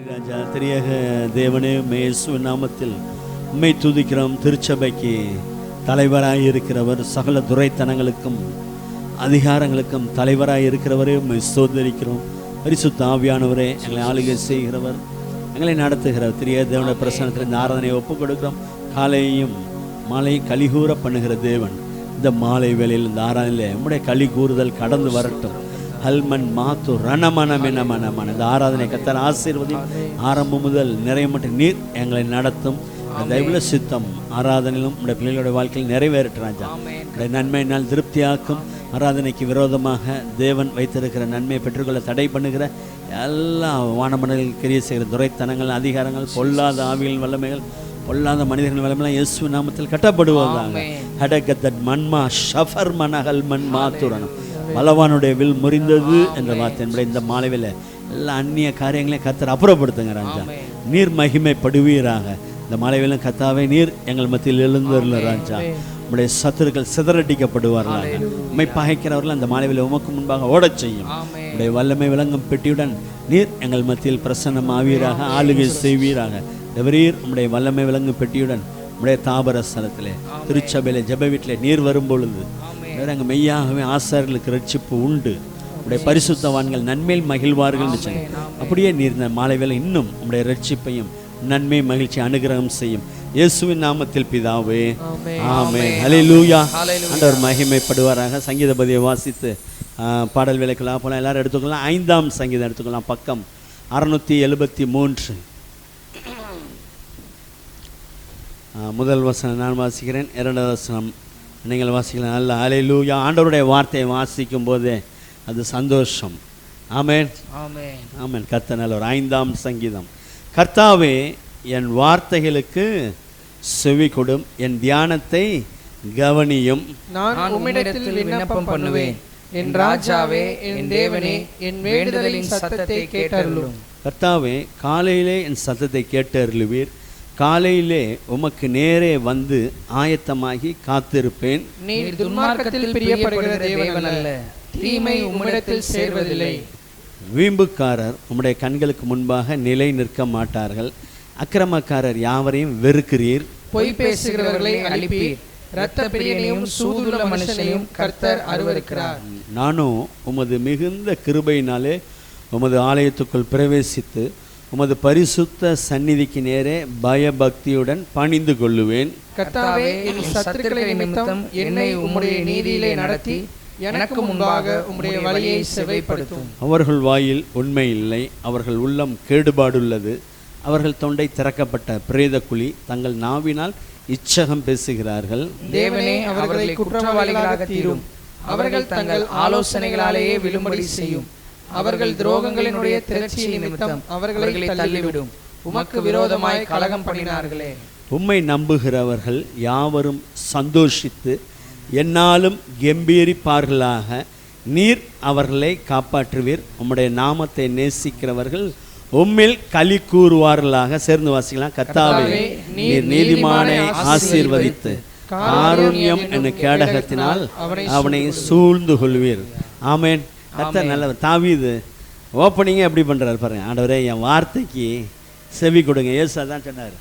ராஜா. திரியக தேவனே, இயேசுவின் நாமத்தில் உம்மை துதிக்கிறோம். திருச்சபைக்கு தலைவராய் இருக்கிறவர், சகல துரைத்தனங்களுக்கும் அதிகாரங்களுக்கும் தலைவராய் இருக்கிறவரே உம்மை ஸ்தோத்திரிக்கிறோம். பரிசுத்த ஆவியானவரே, எங்களை ஆளுகை செய்கிறவர், எங்களை நடத்துகிறவர். திரிய தேவனுடைய பிரசன்னத்தில் இந்த ஆராதனையை ஒப்புக் கொடுக்கிறோம். காலையும் மாலையும் கலிகூற பண்ணுகிற தேவன், இந்த மாலை வேளையில் இந்த ஆராதனையில் உம்முடைய கலி கூறுதல் கடந்து வரட்டும். ஹல்மன் மாத்து ரணமனமெனமனமன இந்த ஆராதனை கர்த்தர் ஆசீர்வதி. ஆரம்பம் முதல் நிறைய மட்டும் நீர் எங்களை நடத்தும். தெய்வ சித்தம் ஆராதனையிலும் உடைய பிள்ளைகளுடைய வாழ்க்கையில் நிறைவேறட்டும் ராஜா. உடைய நன்மையினால் திருப்தியாக்கும். ஆராதனைக்கு விரோதமாக தேவன் வைத்திருக்கிற நன்மையை பெற்றுக்கொள்ள தடை பண்ணுகிற எல்லா வானமண்டலில் கிரியை செய்கிற துரைத்தனங்கள், அதிகாரங்கள், பொல்லாத ஆவிகளின் வல்லமைகள், பொல்லாத மனிதர்கள் வல்லமையெல்லாம் இயேசு நாமத்தில் கட்டப்படுவதாக. ஹடகத்தட் மன்மா ஷஃபர் மனகல் மண் மாத்துரணம் பலவானுடைய வில் முறிந்தது என்ற வார்த்தை என்பதை இந்த மாலைவில் எல்லா அந்நிய காரியங்களையும் கர்த்தர் அப்புறப்படுத்துங்க ராஜா. நீர் மகிமைப்படுவீராக. இந்த மாலைவிலும் கர்த்தாவே நீர் எங்கள் மத்தியில் எழுந்தருள ராஜா. உம்முடைய சத்துருக்கள் சிதறடிக்கப்படுவார்களாக. உம்மை பகைக்கிறவர்கள் அந்த மாலைவில் உமக்கு முன்பாக ஓடச் செய்யும். உடைய வல்லமை விளங்கும் பெட்டியுடன் நீர் எங்கள் மத்தியில் பிரசன்னம் ஆவீராக, ஆளுகை செய்வீராக. எவரீர் உம்முடைய வல்லமை விளங்கும் பெட்டியுடன் உம்முடைய தாபர ஸ்தலத்திலே திருச்சபையிலே ஜெப வீட்டிலே நீர் வரும் பொழுது அங்கே மெய்யாகவே ஆசாரியர்களுக்கு ரட்சிப்பு உண்டு. உடைய பரிசுத்தவான்கள் நன்மையில் மகிழ்வார்கள். அப்படியே நீர் இந்த மாலை வேளை இன்னும் உடைய ரட்சிப்பையும் நன்மை மகிழ்ச்சி அனுகிரகம் செய்யும். இயேசுவின் நாமத்தில் பிதாவே, ஆமென். ஹல்லேலூயா. ஆண்டவர் மகிமைப்படுவாராக. சங்கீதபதியை வாசித்து பாடல் வேலைக்கெல்லாம் போல எல்லாரும் எடுத்துக்கலாம். 5ஆம் சங்கீதம் எடுத்துக்கலாம். பக்கம் 673. முதல் வசனம் நான் வாசிக்கிறேன், 2வது வசனம் நீங்கள் வாசிக்கலாம். நல்ல ஹல்லேலூயா. ஆண்டவருடைய வார்த்தையை வாசிக்கும் போதே அது சந்தோஷம். ஆமென், ஆமென், ஆமென். கர்த்தர் நல்லவர். 5ஆம் சங்கீதம். கர்த்தாவே, என் வார்த்தைகளுக்கு செவி கொடும், என் தியானத்தை கவனியும். நான் உம்மிடத்தில் விண்ணப்பம் பண்ணுவேன். என் ராஜாவே, என் தேவனே, என் வேண்டுதலின் சத்தத்தை கேட்டருளும். கர்த்தாவே, காலையிலே என் சத்தத்தை கேட்டருளுவீர். காலையிலே உமக்கு நேரே வந்து ஆயத்தமாகி காத்திருப்பேன். நீர் துன்மார்க்கத்தில் பிரியப்படுகிற தேவன் அல்ல, தீமை உம்மிடத்தில் சேர்வதில்லை. வீம்புக்காரர் உம்முடைய கண்களுக்கு முன்பாக நிலை நிற்க மாட்டார்கள். அக்கிரமக்காரர் யாவரையும் வெறுக்கிறீர். பொய் பேசுகிறவர்களை அழிப்பீர். இரத்த பிரியனையும் சூதுள்ள மனுஷனையும் கர்த்தர் அருவருக்கிறார். நானும் உமது மிகுந்த கிருபையினாலே உமது ஆலயத்துக்குள் பிரவேசித்து உமது பரிசுத்த சந்நிதிக்கு நேரே பயபக்தியுடன் பணிந்து கொள்ளுவேன். கர்த்தாவே, என் சத்துருக்களை நிமித்தம் என்னை உம்முடைய நீதியிலே நடத்தி எனக்கு முன்பாக உம்முடைய வழியை செவைப்படுத்தும். அவர்கள் வாயில் உண்மை இல்லை, அவர்கள் உள்ளம் கேடுபாடுள்ளது. அவர்கள் தொண்டை திறக்கப்பட்ட பிரேத குழி, தங்கள் நாவினால் இச்சகம் பேசுகிறார்கள். தேவனே, அவர்களை குற்றவாளிகளாக தீரும். அவர்கள் தங்கள் ஆலோசனைகளாலேயே விழும்படி செய்யும். அவர்கள் துரோகங்களினுடைய திரட்சியின் நிமித்தம் அவர்களை தள்ளிவிடும். உமக்கு விரோதமாய் கலகம் பண்ணினார்களே. உம்மை நம்புகிறவர்கள் யாவரும் சந்தோஷித்து என்னாலும் கெம்பீரிப்பார்களாக. நீர் அவர்களை காப்பாற்றுவீர். உம்முடைய நாமத்தை நேசிக்கிறவர்கள் உம்மில் களி கூறுவார்களாக. சேர்ந்து வாசிக்கலாம். கர்த்தாவே, நீர் நீதிமானை ஆசீர்வதித்து காருண்யம் என்ற கேடகத்தினால் அவனை சூழ்ந்து கொள்வீர். ஆமென். கர்த்தர் நல்லவர். தாவீது ஓப்பனிங்கே எப்படி பண்ணுறாரு பாருங்க. ஆண்டவரே, என் வார்த்தைக்கு செவி கொடுங்க. இயேசு அதான் சொன்னார்.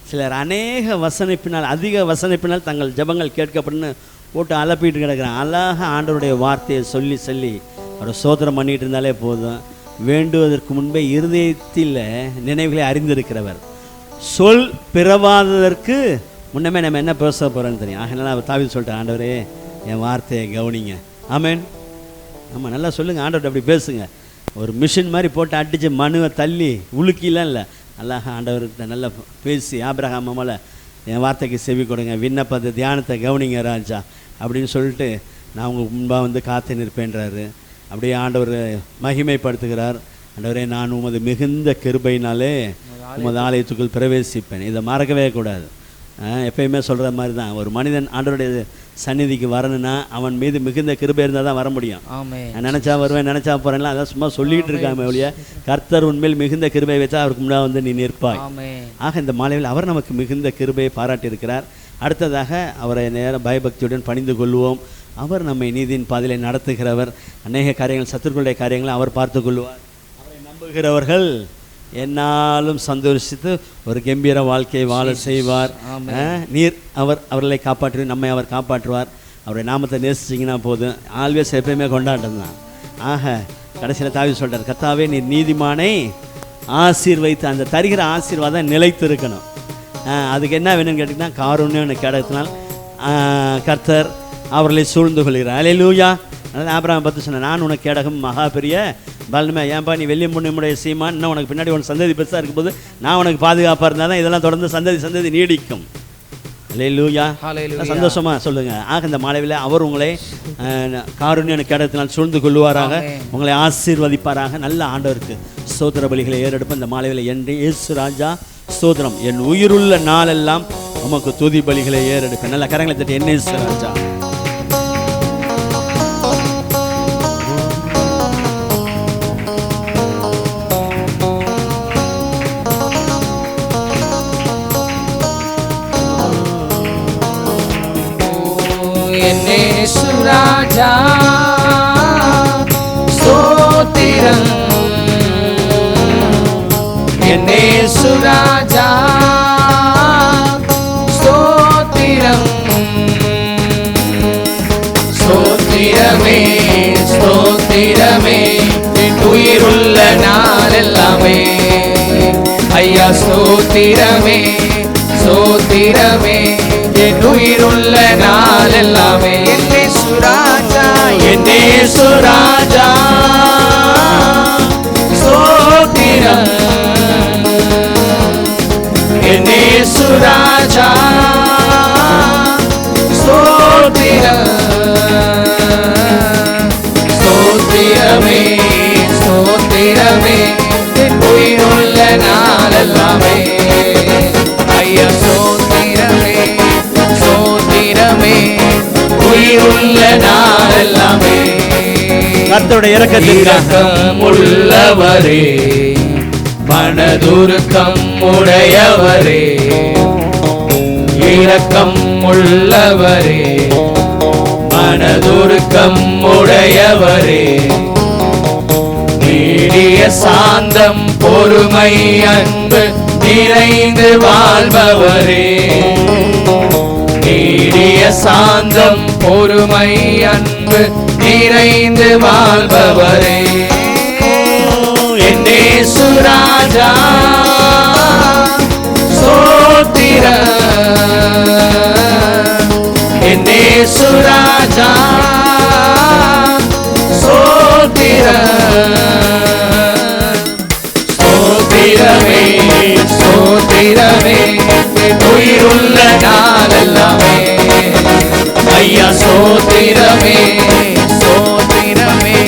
சிலர் அநேக வசனிப்பினால், அதிக வசனிப்பினால் தங்கள் ஜெபங்கள் கேட்கப்படுன்னு போட்டு அலப்பிட்டு கிடக்கிறான். அழகாக ஆண்டவருடைய வார்த்தையை சொல்லி சொல்லி அவரை சோதனம் பண்ணிட்டு இருந்தாலே போதும். வேண்டுவதற்கு முன்பே இருதயத்தில் நினைவுகளை அறிந்திருக்கிறவர். சொல் பிறவாததற்கு முன்னமே நம்ம என்ன பேச போகிறோன்னு தெரியும். ஆகனால அவர் தாவீது சொல்லிட்டார், ஆண்டவரே, என் வார்த்தையை கவனிங்க. ஆமென். ஆமாம், நல்லா சொல்லுங்கள். ஆண்டவர்கிட்ட அப்படி பேசுங்க. ஒரு மிஷின் மாதிரி போட்டு அடித்து மனுவை தள்ளி உலுக்கிலாம் இல்லை. அல்லாஹ் ஆண்டவர்கிட்ட நல்லா பேசி, ஆபிரகாம் மேலே என் வார்த்தைக்கு செவி கொடுங்க, விண்ணப்பத்தை தியானத்தை கவனிங்க ராஜா அப்படின்னு சொல்லிட்டு நான் உங்களுக்கு முன்பாக வந்து காத்து நிற்பேன்றாரு. அப்படியே ஆண்டவர் மகிமைப்படுத்துகிறார். ஆண்டவரே, நான் உமது மிகுந்த கிருபையினாலே உமது ஆலயத்துக்குள் பிரவேசிப்பேன். இதை மறக்கவே கூடாது. எப்பயுமே சொல்கிற மாதிரி தான், ஒரு மனிதன் ஆண்டவருடைய சந்நிதிக்கு வரணும்னா அவன் மீது மிகுந்த கிருபை இருந்தால் தான் வர முடியும். நான் நினச்சா வருவேன், நினச்சா போகிறேன்லாம் அதான் சும்மா சொல்லிகிட்டு இருக்காங்க ஒழிய, கர்த்தர் உண்மையில் மிகுந்த கிருபை வச்சா அவருக்கு முன்னாடி வந்து நீ நிற்பாய். ஆக இந்த மாலையில் அவர் நமக்கு மிகுந்த கிருபையை பாராட்டியிருக்கிறார். அடுத்ததாக அவரை நேரம் பயபக்தியுடன் பணிந்து கொள்வோம். அவர் நம்மை நீதியின் பாதையிலே நடத்துகிறவர். அநேக காரியங்கள், சத்துருக்களுடைய காரியங்களை அவர் பார்த்து கொள்வார். அவரை நம்புகிறவர்கள் என்னாலும் சந்தோஷித்து ஒரு கம்பீர வாழ்க்கையை வாழ செய்வார். நீர் அவர்களை காப்பாற்றுவார், நம்மை அவர் காப்பாற்றுவார். அவருடைய நாமத்தை நேசிச்சிங்கன்னா போதும். ஆல்வேஸ் எப்பயுமே கொண்டாட்டம் தான். ஆக கடைசியில் தாவீது சொல்கிறார், கர்த்தாவே நீர் நீதிமானை ஆசீர்வைத்து, அந்த தருகிற ஆசீர்வாதம் நிலைத்து இருக்கணும். அதுக்கு என்ன வேணும்னு கேட்டிங்கன்னா, காருண்யம் கேடத்தினால் கர்த்தர் அவர்களை சூழ்ந்து கொள்கிறார். அல்லேலூயா. அதனால் ஆபிரகாம் பார்த்து சொன்னேன், நான் உனக்கு கேடகம் மகா பெரிய பலனுமே. ஏன்பா நீ வெள்ளி முன்னுடைய சீமான், இன்னும் உனக்கு பின்னாடி உனக்கு சந்ததி பெருசாக இருக்கும்போது நான் உனக்கு பாதுகாப்பாக இருந்தால் தான் இதெல்லாம் தொடர்ந்து சந்ததி நீடிக்கும். அல்லேலூயா. சந்தோஷமாக சொல்லுங்கள். ஆக இந்த மாலையில் அவர் உங்களை காருண்ய கேடத்தினால் சூழ்ந்து கொள்வாராக, உங்களை ஆசீர்வதிப்பாராக. நல்ல ஆண்டவருக்கு ஸ்தோத்திர பலிகளை ஏறெடுப்ப இந்த மாலையில் என்று இயேசு ராஜா ஸ்தோத்திரம், என் உயிருள்ள நாளெல்லாம் உமக்கு துதி பலிகளை ஏறெடுப்பேன். நல்ல கரங்களை தட்டி என்ன இயேசு ராஜா. ராஜா ஸ்தோத்திரம், என்னேசு ராஜா ஸ்தோத்திரம். ஸ்தோத்திரமே ஸ்தோத்திரமே என் உயிருள்ள நாளெல்லாமே. ஐயா ஸ்தோத்திரமே ஸ்தோத்திரமே என் உயிருள்ள நாளெல்லாமே. என்னேசு ராஜா என்னேசு ராஜா ஸ்தோத்திரம், என்னேசு ராஜா ஸ்தோத்திரம். ஸ்தோத்திரமே ஸ்தோத்திரமே என் உயிருள்ள நாளெல்லாமே. ஐயா ஸ்தோத்திரமே ஸ்தோத்திரமே உயிருள்ள நாளெல்லாமே. கர்த்தருடைய இரக்கம் உள்ளவரே, மனதுருக்கம் உடையவரே, இரக்கம் உள்ளவரே, மனதுருக்கம் உடையவரே, நீடிய சாந்தம் பொறுமை அன்பு நிறைந்து வாழ்பவரே, நீடிய சாந்தம் பொறுமை அன்பு நிறைந்து வாழ்பவரே. என்னேசு ராஜா ஸ்தோத்திரம், என்னேசு ராஜா ஸ்தோத்திரம். ஸ்தோத்திரமே ஸ்தோத்திரமே உயிருள்ள நாளெல்லாமே. ஐயா ஸ்தோத்திரமே ஸ்தோத்திரமே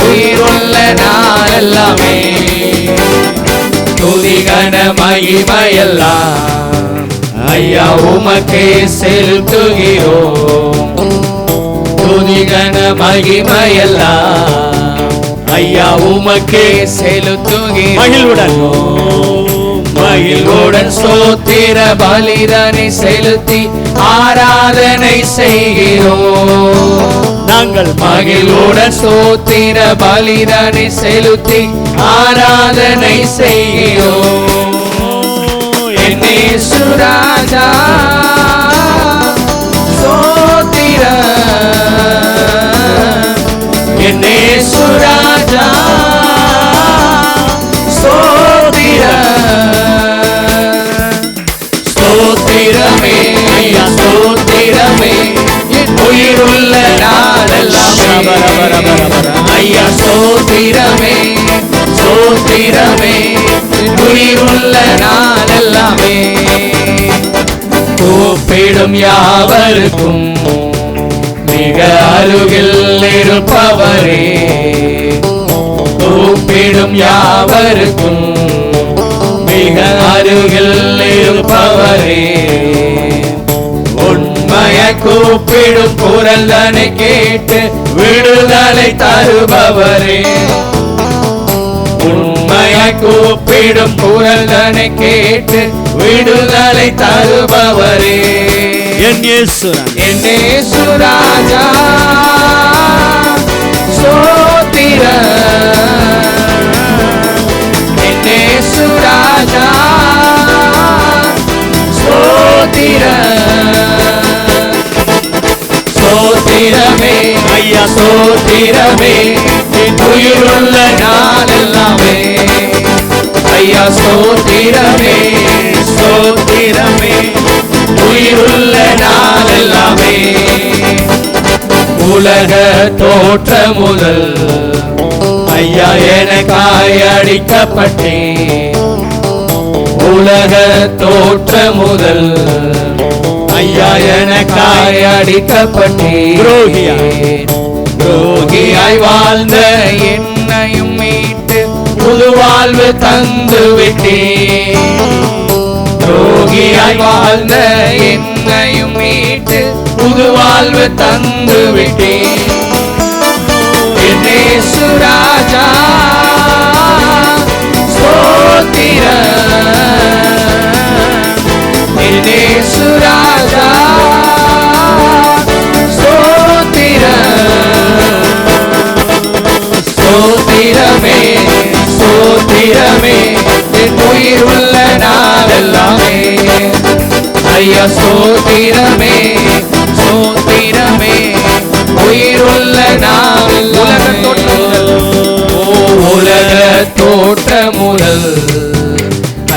உயிருள்ள நாளெல்லாமே. துதிகன மகிமையெல்லாம் ஐயா உமக்கே செலுத்துகிறோம். துதிகன மகிமையெல்லாம் ஐயா உமக்கே செலுத்துகிறோம். மகிழ்வுடன் ஸ்தோத்திர பலிதனை செலுத்தி ஆராதனை செய்கிறோம். நாங்கள் மகிழ்வுடன் ஸ்தோத்திர பலிதனை செலுத்தி ஆராதனை செய்கிறோம். என்னேசு ராஜா ஸ்தோத்திரம், என்னேசு ராஜா ஸ்தோத்திரமே ஐயா ஸ்தோத்திரமே என் உயிருள்ள நாளெல்லாமே. ஐயா ஸ்தோத்திரமே ஸ்தோத்திரமே என் உயிருள்ள நாளெல்லாமே. கூப்பிடும் யாவருக்கும் மிக அருகில் இருப்பவரே, கூப்பிடும் யாவருக்கும் மிக அருகில் இருப்பவரே, உண்மைய கூப்பிடும் குரல் தன்னை கேட்டு விடுதலை தருபவரே, உண்மைய கூப்பிடும் குரல் தன்னை கேட்டு விடுதலை தருபவரே. என்னேசு ராஜா ஸ்தோத்திரம், ஐயா ஸ்தோத்திரமே என் உயிருள்ள நாளெல்லாமே. ஐயா ஸ்தோத்திரமே ஸ்தோத்திரமே உயிருள்ள நாளெல்லாமே. உலக தோற்ற முதல் ஐயா எனக்காய் அடிக்கப்பட்டே. உலக தோற்ற முதல் ஐயா எனக்காய் அடிக்கப்பட்டே. துரோகியாய் வாழ்ந்த என்னையும் மீட்டு புது வாழ்வு தந்து விட்டே. துரோகியாய் வாழ்ந்த என்னையும் மீட்டு புது வாழ்வு தந்து விட்டே. என் இயேசு ராஜா ஸ்தோத்திரம். என் இயேசு ராஜா ஸ்தோத்திரம். ஸ்தோத்திரமே ஸ்தோத்திரமே என் உயிர் உள்ள நாளெல்லாமே. ஐயா ஸ்தோத்திரமே ஸ்தோத்திரமே உயிர் உள்ள நாள். உலக தோற்றம் உலக தோற்ற முதல்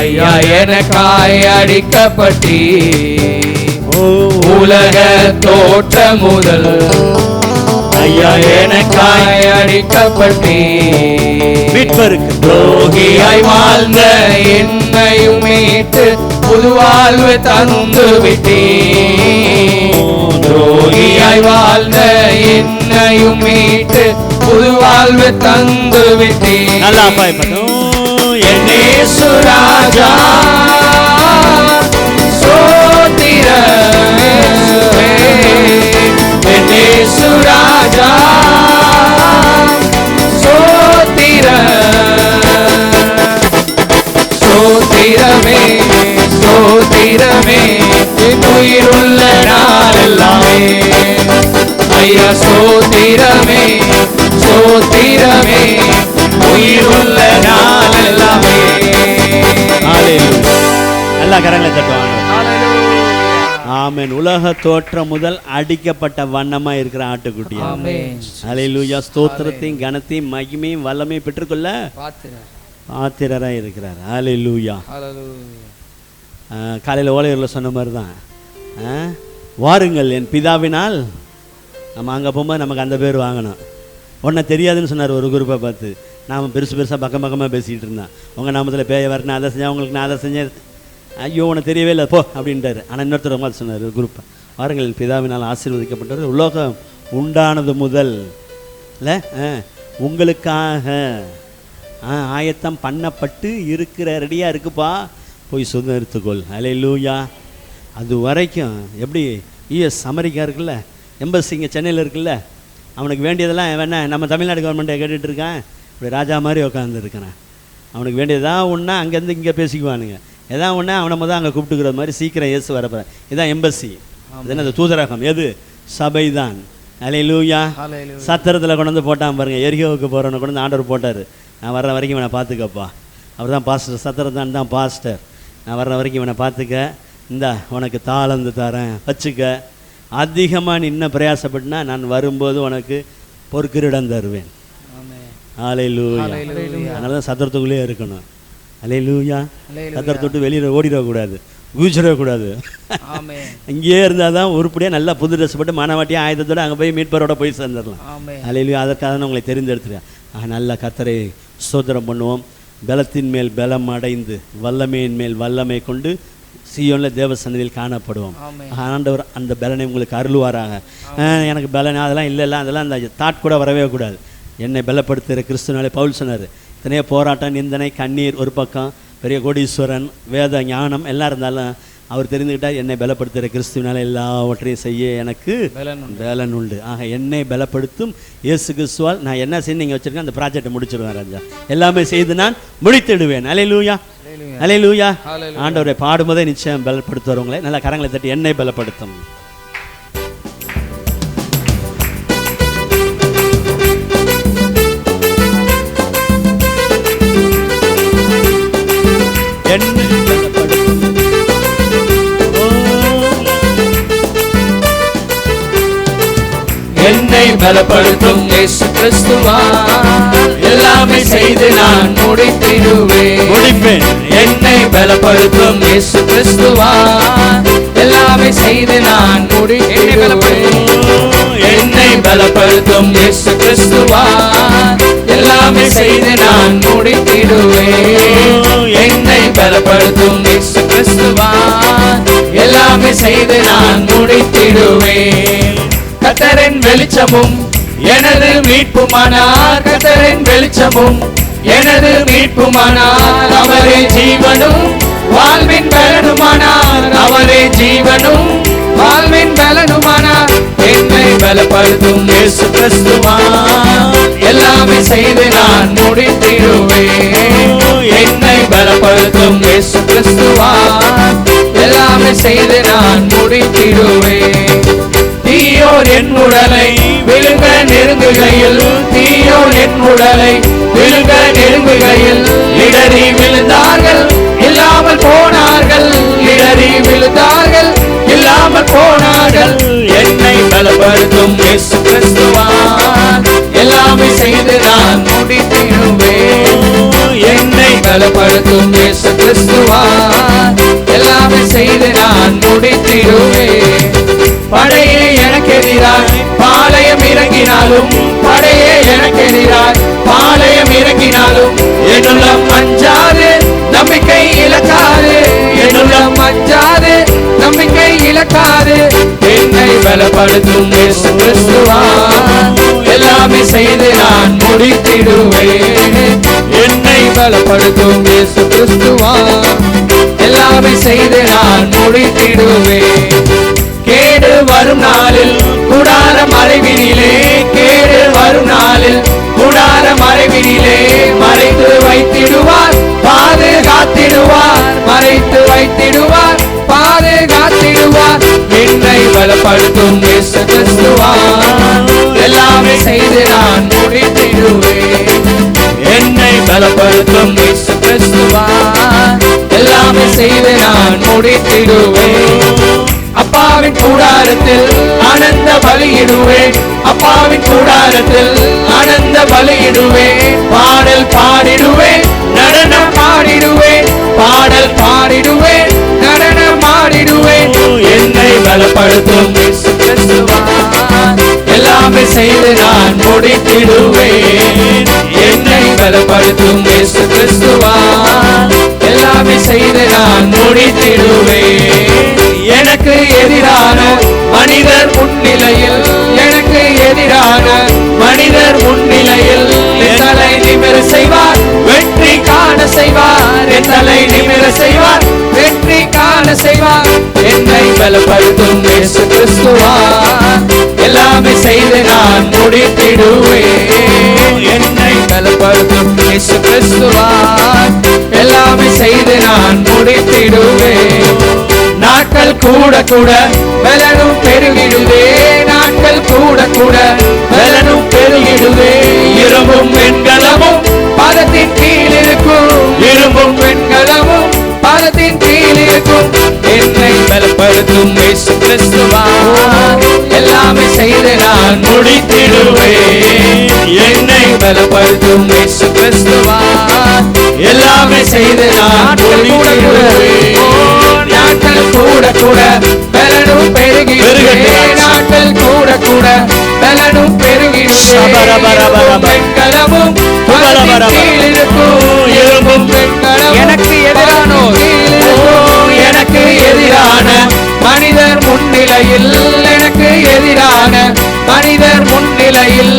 ஐயா எனக்காய் அடிக்கப்பட்டே. உலக தோற்ற முதல் ஐயா எனக்காய் அடிக்கப்பட்டே. மீட்பருக்கு துரோகியாய் வாழ்ந்த என்னையும் மீட்டு புது வாழ்வு தந்து விட்டே. துரோகியாய் வாழ்ந்த என்னையும் மீட்டு புது வாழ்வு தந்து விட்டே. நல்லா பாய்ப்படும். என் இயேசு ராஜா ஸ்தோத்திரமே. என் இயேசு ராஜா ஸ்தோத்திரமே ஸ்தோத்திரமே என் உயிருள்ள நாளெல்லாமே. ஐயா ஸ்தோத்திரமே ஸ்தோத்திரமே உயிருள்ள நாளெல்லாமே. எல்லா கரங்களை தட்டுவாங்க. ஆமென். உலக தோற்றம் முதல் அடிக்கப்பட்ட வண்ணமா இருக்கிற ஆட்டுக்குட்டி. ஹல்லேலூயா. ஸ்தோத்திரத்தையும் கனத்தையும் மகிமையும் வல்லமையும் பெற்றுக்கொள்ள ஆத்திரரா இருக்கிறார். ஹல்லேலூயா. காலையில் ஓலையூரில் சொன்ன மாதிரி தான், வாருங்கள் என் பிதாவினால். நம்ம அங்கே போகும்போது நமக்கு அந்த பேர் வாங்கணும். ஒன்றை தெரியாதுன்னு சொன்னார் ஒரு குரூப்பை பார்த்து. நாம் பெருசாக பக்கமாக பேசிக்கிட்டு இருந்தான். உங்கள் நாமத்தில் பேய வரணும், அதை செஞ்சேன், உங்களுக்கு நான் அதை செஞ்சேன். ஐயோ உனக்கு தெரியவே இல்லை போ அப்படின்ட்டார். ஆனால் இன்னொருத்தர் மாதிரி சொன்னார் ஒரு குரூப்பை, வாருங்கள் பிதாவினால் ஆசீர்வதிக்கப்பட்டவர் உலகம் உண்டானது முதல் இல்லை உங்களுக்காக ஆயத்தம் பண்ணப்பட்டு இருக்கிற ரெடியாக இருக்குப்பா, போய் சுதந்திரத்துக்கொள். ஹல்லேலூயா. அது வரைக்கும் எப்படி யூஎஸ் அமெரிக்கா இருக்குல்ல, எம்பசி இங்கே சென்னையில் இருக்குல்ல, அவனுக்கு வேண்டியதெல்லாம் வேணா நம்ம தமிழ்நாடு கவர்மெண்ட்டை கேட்டுட்டு இருக்கான். இப்படி ராஜா மாதிரி உட்காந்துருக்கிறான். அவனுக்கு வேண்டியதான் ஒன்றா அங்கேருந்து இங்கே பேசிக்குவானுங்க, எதாவது ஒன்றா அவனை முதல் அங்கே கூப்பிட்டுக்கிற மாதிரி சீக்கிரம் இயேசு வரப்போகிறேன். இதுதான் எம்பசி, இதுதான் அந்த தூதரகம். எது? சபை தான். ஹல்லேலூயா. சத்திரத்தில் கொண்டு வந்து போட்டான் பாருங்கள், எரிகோவுக்கு போகிறவனை கொண்டு வந்து ஆண்டவர் போட்டார். நான் வர்ற வரைக்கும் இவனை பார்த்துக்கப்பா. அவர் தான் பாஸ்டர், சத்திரத்தான் தான் பாஸ்டர். நான் வர்ற வரைக்கும் இவனை பார்த்துக்க, இந்தா உனக்கு தாளந்து தரேன் வச்சுக்க, அதிகமாக நீ இன்னும் பிரயாசப்பட்டுனா நான் வரும்போது உனக்கு பொற்கிரீடம் தருவேன். ஹல்லேலூயா. அதனால தான் சத்திரத்துக்குள்ளேயே இருக்கணும். ஹல்லேலூயா. சத்திரத்தை விட்டு வெளியில் ஓடிடக்கூடாது, குதிச்சிடக்கூடாது. இங்கேயே இருந்தால் தான் உருப்படியாக நல்லா புது ட்ரெஸ் போட்டு மானவாட்டியாக ஆயுதத்தோடு அங்கே போய் மீட்பரோட போய் சேர்ந்துடலாம். ஹல்லேலூயா. அதற்காக தான் உங்களை தெரிந்தெடுத்துருக்கேன். நல்ல கர்த்தரை ஸ்தோத்திரம் பண்ணுவோம். பலத்தின் மேல் பலம் அடைந்து வல்லமையின் மேல் வல்லமை கொண்டு சீயோனில் தேவ சந்நிதியில் காணப்படுவோம். ஆண்டவர் அந்த பலனை உங்களுக்கு அருள்வாராக. எனக்கு பலன் அதெல்லாம் இல்லை, அதெல்லாம் அந்த தாட் கூட வரவே கூடாது. என்னை பலப்படுத்துகிற கிறிஸ்துவனாலே பவுல் சொன்னார், இத்தனையோ போராட்டம், நிந்தனை, கண்ணீர் ஒரு பக்கம், பெரிய கோடீஸ்வரன், வேத ஞானம் எல்லாம் இருந்தாலும் அவர் தெரிந்துக்கிட்டால் என்னை பலப்படுத்துகிற கிறிஸ்துவனால எல்லாவற்றையும் செய்ய எனக்கு பலன் உண்டு. ஆக என்னை பலப்படுத்தும் இயேசு கிறிஸ்துவால் நான் என்ன செய்ய நீங்கள் வச்சுருக்கேன் அந்த ப்ராஜெக்டை முடிச்சிடுவேன் ராஜா. எல்லாமே செய்து நான் முடித்திடுவேன். ஹல்லேலூயா. ஹல்லேலூயா. ஆண்டவரை பாடும்போதே நிச்சயம் பலப்படுத்துவவங்களே நல்லா கரங்களை தட்டி என்னை பலப்படுத்தும். என்னை பலப்படுத்தும் இயேசு கிறிஸ்துவால் எல்லாமே செய்து நான் முடிப்பேன். என்னை பலப்படுத்தும் இயேசு கிறிஸ்துவால் எல்லாமே செய்து நான் முடித்திடுவேன். என்னை பலப்படுத்தும் இயேசு கிறிஸ்துவால் எல்லாமே செய்து நான் முடித்திடுவேன். என்னை பலப்படுத்தும் இயேசு கிறிஸ்துவால் எல்லாமே செய்து நான் முடித்திடுவேன். கர்த்தரின் வெளிச்சமும் எனது மீட்புமானார், கர்த்தரின் வெளிச்சமும் எனது மீட்புமானார். அவரே ஜீவனும் வாழ்வின் பலனுமானார், அவரே ஜீவனும் வாழ்வின் பலனுமானார். என்னை பலப்படுத்தும் இயேசு கிறிஸ்துவால் எல்லாமே செய்து நான் முடித்திடுவேன். என்னை பலப்படுத்தும் இயேசு கிறிஸ்துவால் எல்லாமே செய்து நான் முடித்திடுவேன். தீயோர் என் உடலை விழுங்க நெருங்குகையில், தீயோர் என் உடலை விழுங்க நெருங்குகையில் இடறி விழுந்தார்கள், இல்லாமல் போனார்கள். இடறி விழுந்தார்கள், இல்லாமல் போனார்கள். என்னை பலப்படுத்தும் இயேசு கிறிஸ்துவால் எல்லாமே செய்து நான் முடித்திடுவேன். என்னை பலப்படுத்தும் இயேசு கிறிஸ்துவால் எல்லாமே செய்து நான் முடித்திடுவேன். படையே எனக்கு எதிராய் பாளையம் இறங்கினாலும், படையே எனக்கு எதிராய் பாளையம் இறங்கினாலும் என்னுள்ளம் அஞ்சாது நம்பிக்கை இழக்காது, என்னுள்ளம் அஞ்சாது நம்பிக்கை இழக்காது. என்னை பலப்படுத்தும் இயேசு கிறிஸ்துவால் எல்லாமே செய்து நான் முடித்திடுவேன். என்னை பலப்படுத்தும் இயேசு கிறிஸ்துவால் எல்லாமே செய்து நான் முடித்திடுவேன். கேடு வரும் நாளில் கூடார மறைவினிலே, கேடு வரும் நாளில் கூடார மறைவினிலே மறைத்து வைத்திடுவார், பாதுகாத்திடுவார். மறைத்து வைத்திடுவார், பாதுகாத்திடுவார். என்னை பலப்படுத்தும் இயேசு கிறிஸ்துவால் எல்லாமே செய்து நான் முடித்திடுவேன். என்னை பலப்படுத்தும் இயேசு கிறிஸ்துவால் எல்லாமே செய்து நான் முடித்திடுவேன். அப்பாவின் கூடாரத்தில் ஆனந்த பலியிடுவேன், அப்பாவின் கூடாரத்தில் ஆனந்த பலியிடுவேன். பாடல் பாடிடுவேன், நடனம் பாடிடுவேன், பாடல் பாடிடுவேன், நடனம் பாடிடுவேன். என்னை பலப்படுத்தும் இயேசு கிறிஸ்துவால் எல்லாமே செய்து நான் முடித்திடுவேன். என்னை பலப்படுத்தும் இயேசு கிறிஸ்துவால் எல்லாமே செய்து நான் முடித்திடுவேன். எனக்கு எதிரான மனிதர் முன்னிலையில், எனக்கு எதிரான மனிதர் முன்னிலையில் தலை நிமிர செய்வார், வெற்றி காண செய்வார். தலை நிமிர செய்வார், வெற்றி காண செய்வார். என்னை பலப்படுத்தும் இயேசு கிறிஸ்துவால் எல்லாமே செய்து நான் முடித்திடுவேன். என்னை பலப்படுத்தும் இயேசு கிறிஸ்துவால் எல்லாமே செய்து நான் முடித்திடுவேன். நாட்கள் கூட கூட பலனும் பெருகிடுதே, நாட்கள் கூட கூட பலனும் பெருகிடுதே. இரும்பும் வெண்கலமும் பாதத்தின் கீழ் இருக்கும், இரும்பும் வெண்கலமும் பாதத்தின் கீழ் இருக்கும். என்னை பலப்படுத்தும் இயேசு கிறிஸ்துவால் எல்லாமே செய்து நான் முடித்திடுவேன். என்னை பலப்படுத்தும் இயேசு கிறிஸ்துவால் எல்லாமே செய்து நான் முடித்திடுவேன். நாட்கள் கூட கூட பலனும் பெருகிடுதே, நாட்கள் கூட கூட பலனும் பெருகிடுதே. வெண்கலமும் கீழ் இருக்கும், இரும்பும் வெண்கலமும் எனக்கு எதிரானோர், எனக்கு எதிரான மனிதர் முன்னிலையில், எனக்கு எதிரான மனிதர் முன்னிலையில்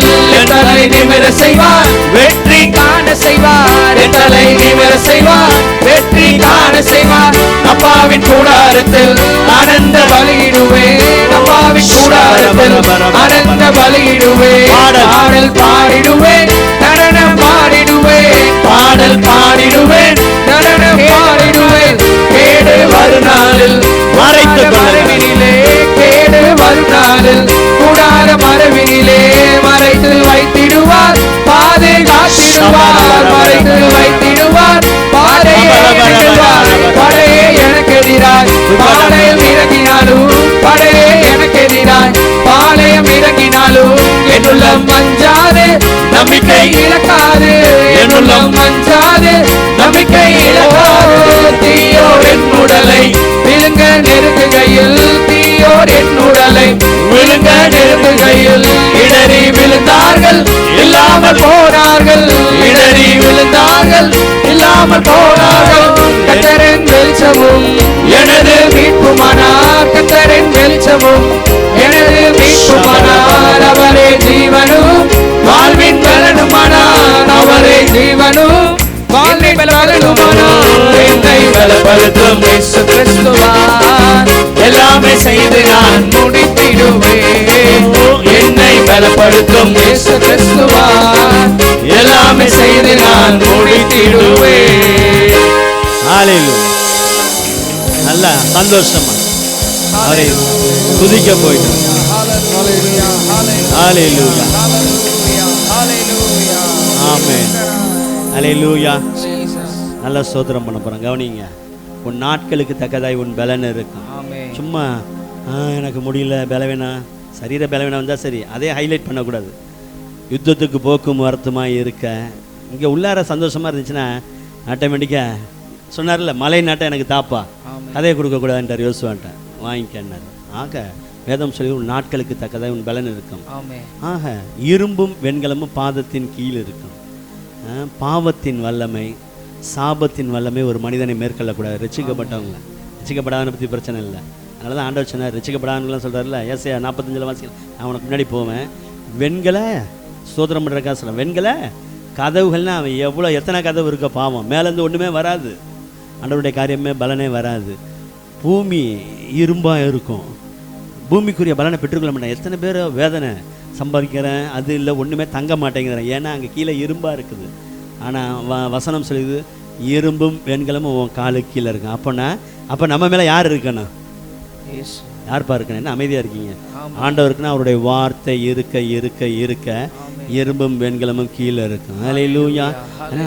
தலை நிமிர செய்வார், வெற்றி காண செய்வார். தலை நிமிர செய்வார், வெற்றி காண செய்வார். அப்பாவின் கூடாரத்தில் ஆனந்த பலியிடுவேன், அப்பாவின் கூடாரத்தில் ஆனந்த பலியிடுவேன். பாடல் பாடிடுவேன், நடனம் பாடிடுவேன், பாடல் பாடிடுவேன், நடனம் பாடிடுவேன். கேடு வரும் நாளில் மறைத்து மறைவினிலே, கேடு வரும் நாளில் கூடார மறைவினிலே மறைத்து வைத்திடுவார், பாதுகாத்திடுவார். மறைத்து வைத்திடுவார், படையே எனக்கு எதிராய் பாளையம் இறங்கினாலும், படையே எனக்கு எதிராய் பாளையம் இறங்கினாலும் நம்பிக்கை இழக்காது, என் உள்ளம் அஞ்சாது, நம்பிக்கை இழக்காது. தீயோர் என் உடலை விழுங்க நெருங்குகையில், தீயோர் என் உடலை விழுங்க நெருங்குகையில், இடறி விழுந்தார்கள் இல்லாமல் போனார்கள், இடறி விழுந்தார்கள் இல்லாமல் போனார்கள். கர்த்தரின் வெளிச்சமும் எனது மீட்புமானார், கர்த்தரின் வெளிச்சமும் எனது மீட்புமானார். அவரே ஜீவனும் வாழ்வின் பலனுமானார், அவரே ஜீவனும் வாழ்வின் பலனுமானார். என்னை பலப்படுத்தும் இயேசு கிறிஸ்துவார், எல்லாமே செய்து நான் முடித்திடுவேன். என்னை பலப்படுத்தும் இயேசு கிறிஸ்துவார், எல்லாமே செய்து நான் முடித்திடுவேன். ஹalleluya. நல்ல சந்தோஷமா அவரை துதிக்க போயிட்டு. ஹalleluya. ஆமென். ஹalleluya. நல்ல ஸ்தோத்திரம் பண்ண போறோம். கவனிங்க, உன் நாட்களுக்கு தக்கதாய் உன் பலன் இருக்கும். சும்மா எனக்கு முடியல, பலவீனா, சரீர பலவீனா வந்தால் சரி, அதே ஹைலைட் பண்ணக்கூடாது. யுத்தத்துக்கு போக்கும் வரத்துமாக இருக்க, இங்கே உள்ளார சந்தோஷமாக இருந்துச்சுன்னா ஆட்டோமேட்டிக்காக சொன்னார்ல, மலை நாட்டை எனக்கு தாப்பா, கதையை கொடுக்கக்கூடாதுன்றார் யோசுவான்ட்ட, வாங்கிக்கன்னார். ஆக வேதம் சொல்லி உன் நாட்களுக்கு தக்கதாக உன் பலன் இருக்கும். ஆக இரும்பும் வெண்கலமும் பாதத்தின் கீழ் இருக்கும். பாவத்தின் வல்லமை, சாபத்தின் வல்லமை ஒரு மனிதனை மேற்கொள்ளக்கூடாது. ரட்சிக்கப்பட்டவங்கள, ரட்சிக்கப்படாதவனை பற்றி பிரச்சனை இல்லை. அதனால தான் ஆண்டவர் சொன்னார், ரட்சிக்கப்படாதவங்களாம் சொல்கிறார்ல, ஏசாயா 45 வாசிகள், நான் உனக்கு முன்னாடி போவேன். வெண்கல ஸ்தோத்திரம் பண்ணுறக்கா சொல்ல, வெண்கல கதவுகள்னா அவன் எவ்வளோ எத்தனை கதவு இருக்க பாவம், மேலேருந்து ஒன்றுமே வராது, ஆண்டவருடைய காரியமே பலனே வராது. பூமி இரும்பாக இருக்கும், பூமிக்குரிய பலனை பெற்றுக்கொள்ள மாட்டேன். எத்தனை பேர் வேதனை சம்பாதிக்கிறேன், அது இல்லை ஒன்றுமே தங்க மாட்டேங்கிறேன், ஏன்னா அங்கே கீழே இரும்பாக இருக்குது. ஆனால் வசனம் சொல்லுது, இரும்பும் வெண்கலமும் உன் காலுக்கு கீழே இருக்கும். அப்போ நம்ம மேலே யார் இருக்கணும்? யார்ப்பா இருக்கணும்? என்ன அமைதியாக இருக்கீங்க? ஆண்டவருக்குன்னா அவருடைய வார்த்தை இருக்க இருக்க இருக்க இரும்பும் வெண்கலமும் கீழே இருக்கும். ஹல்லேலூயா.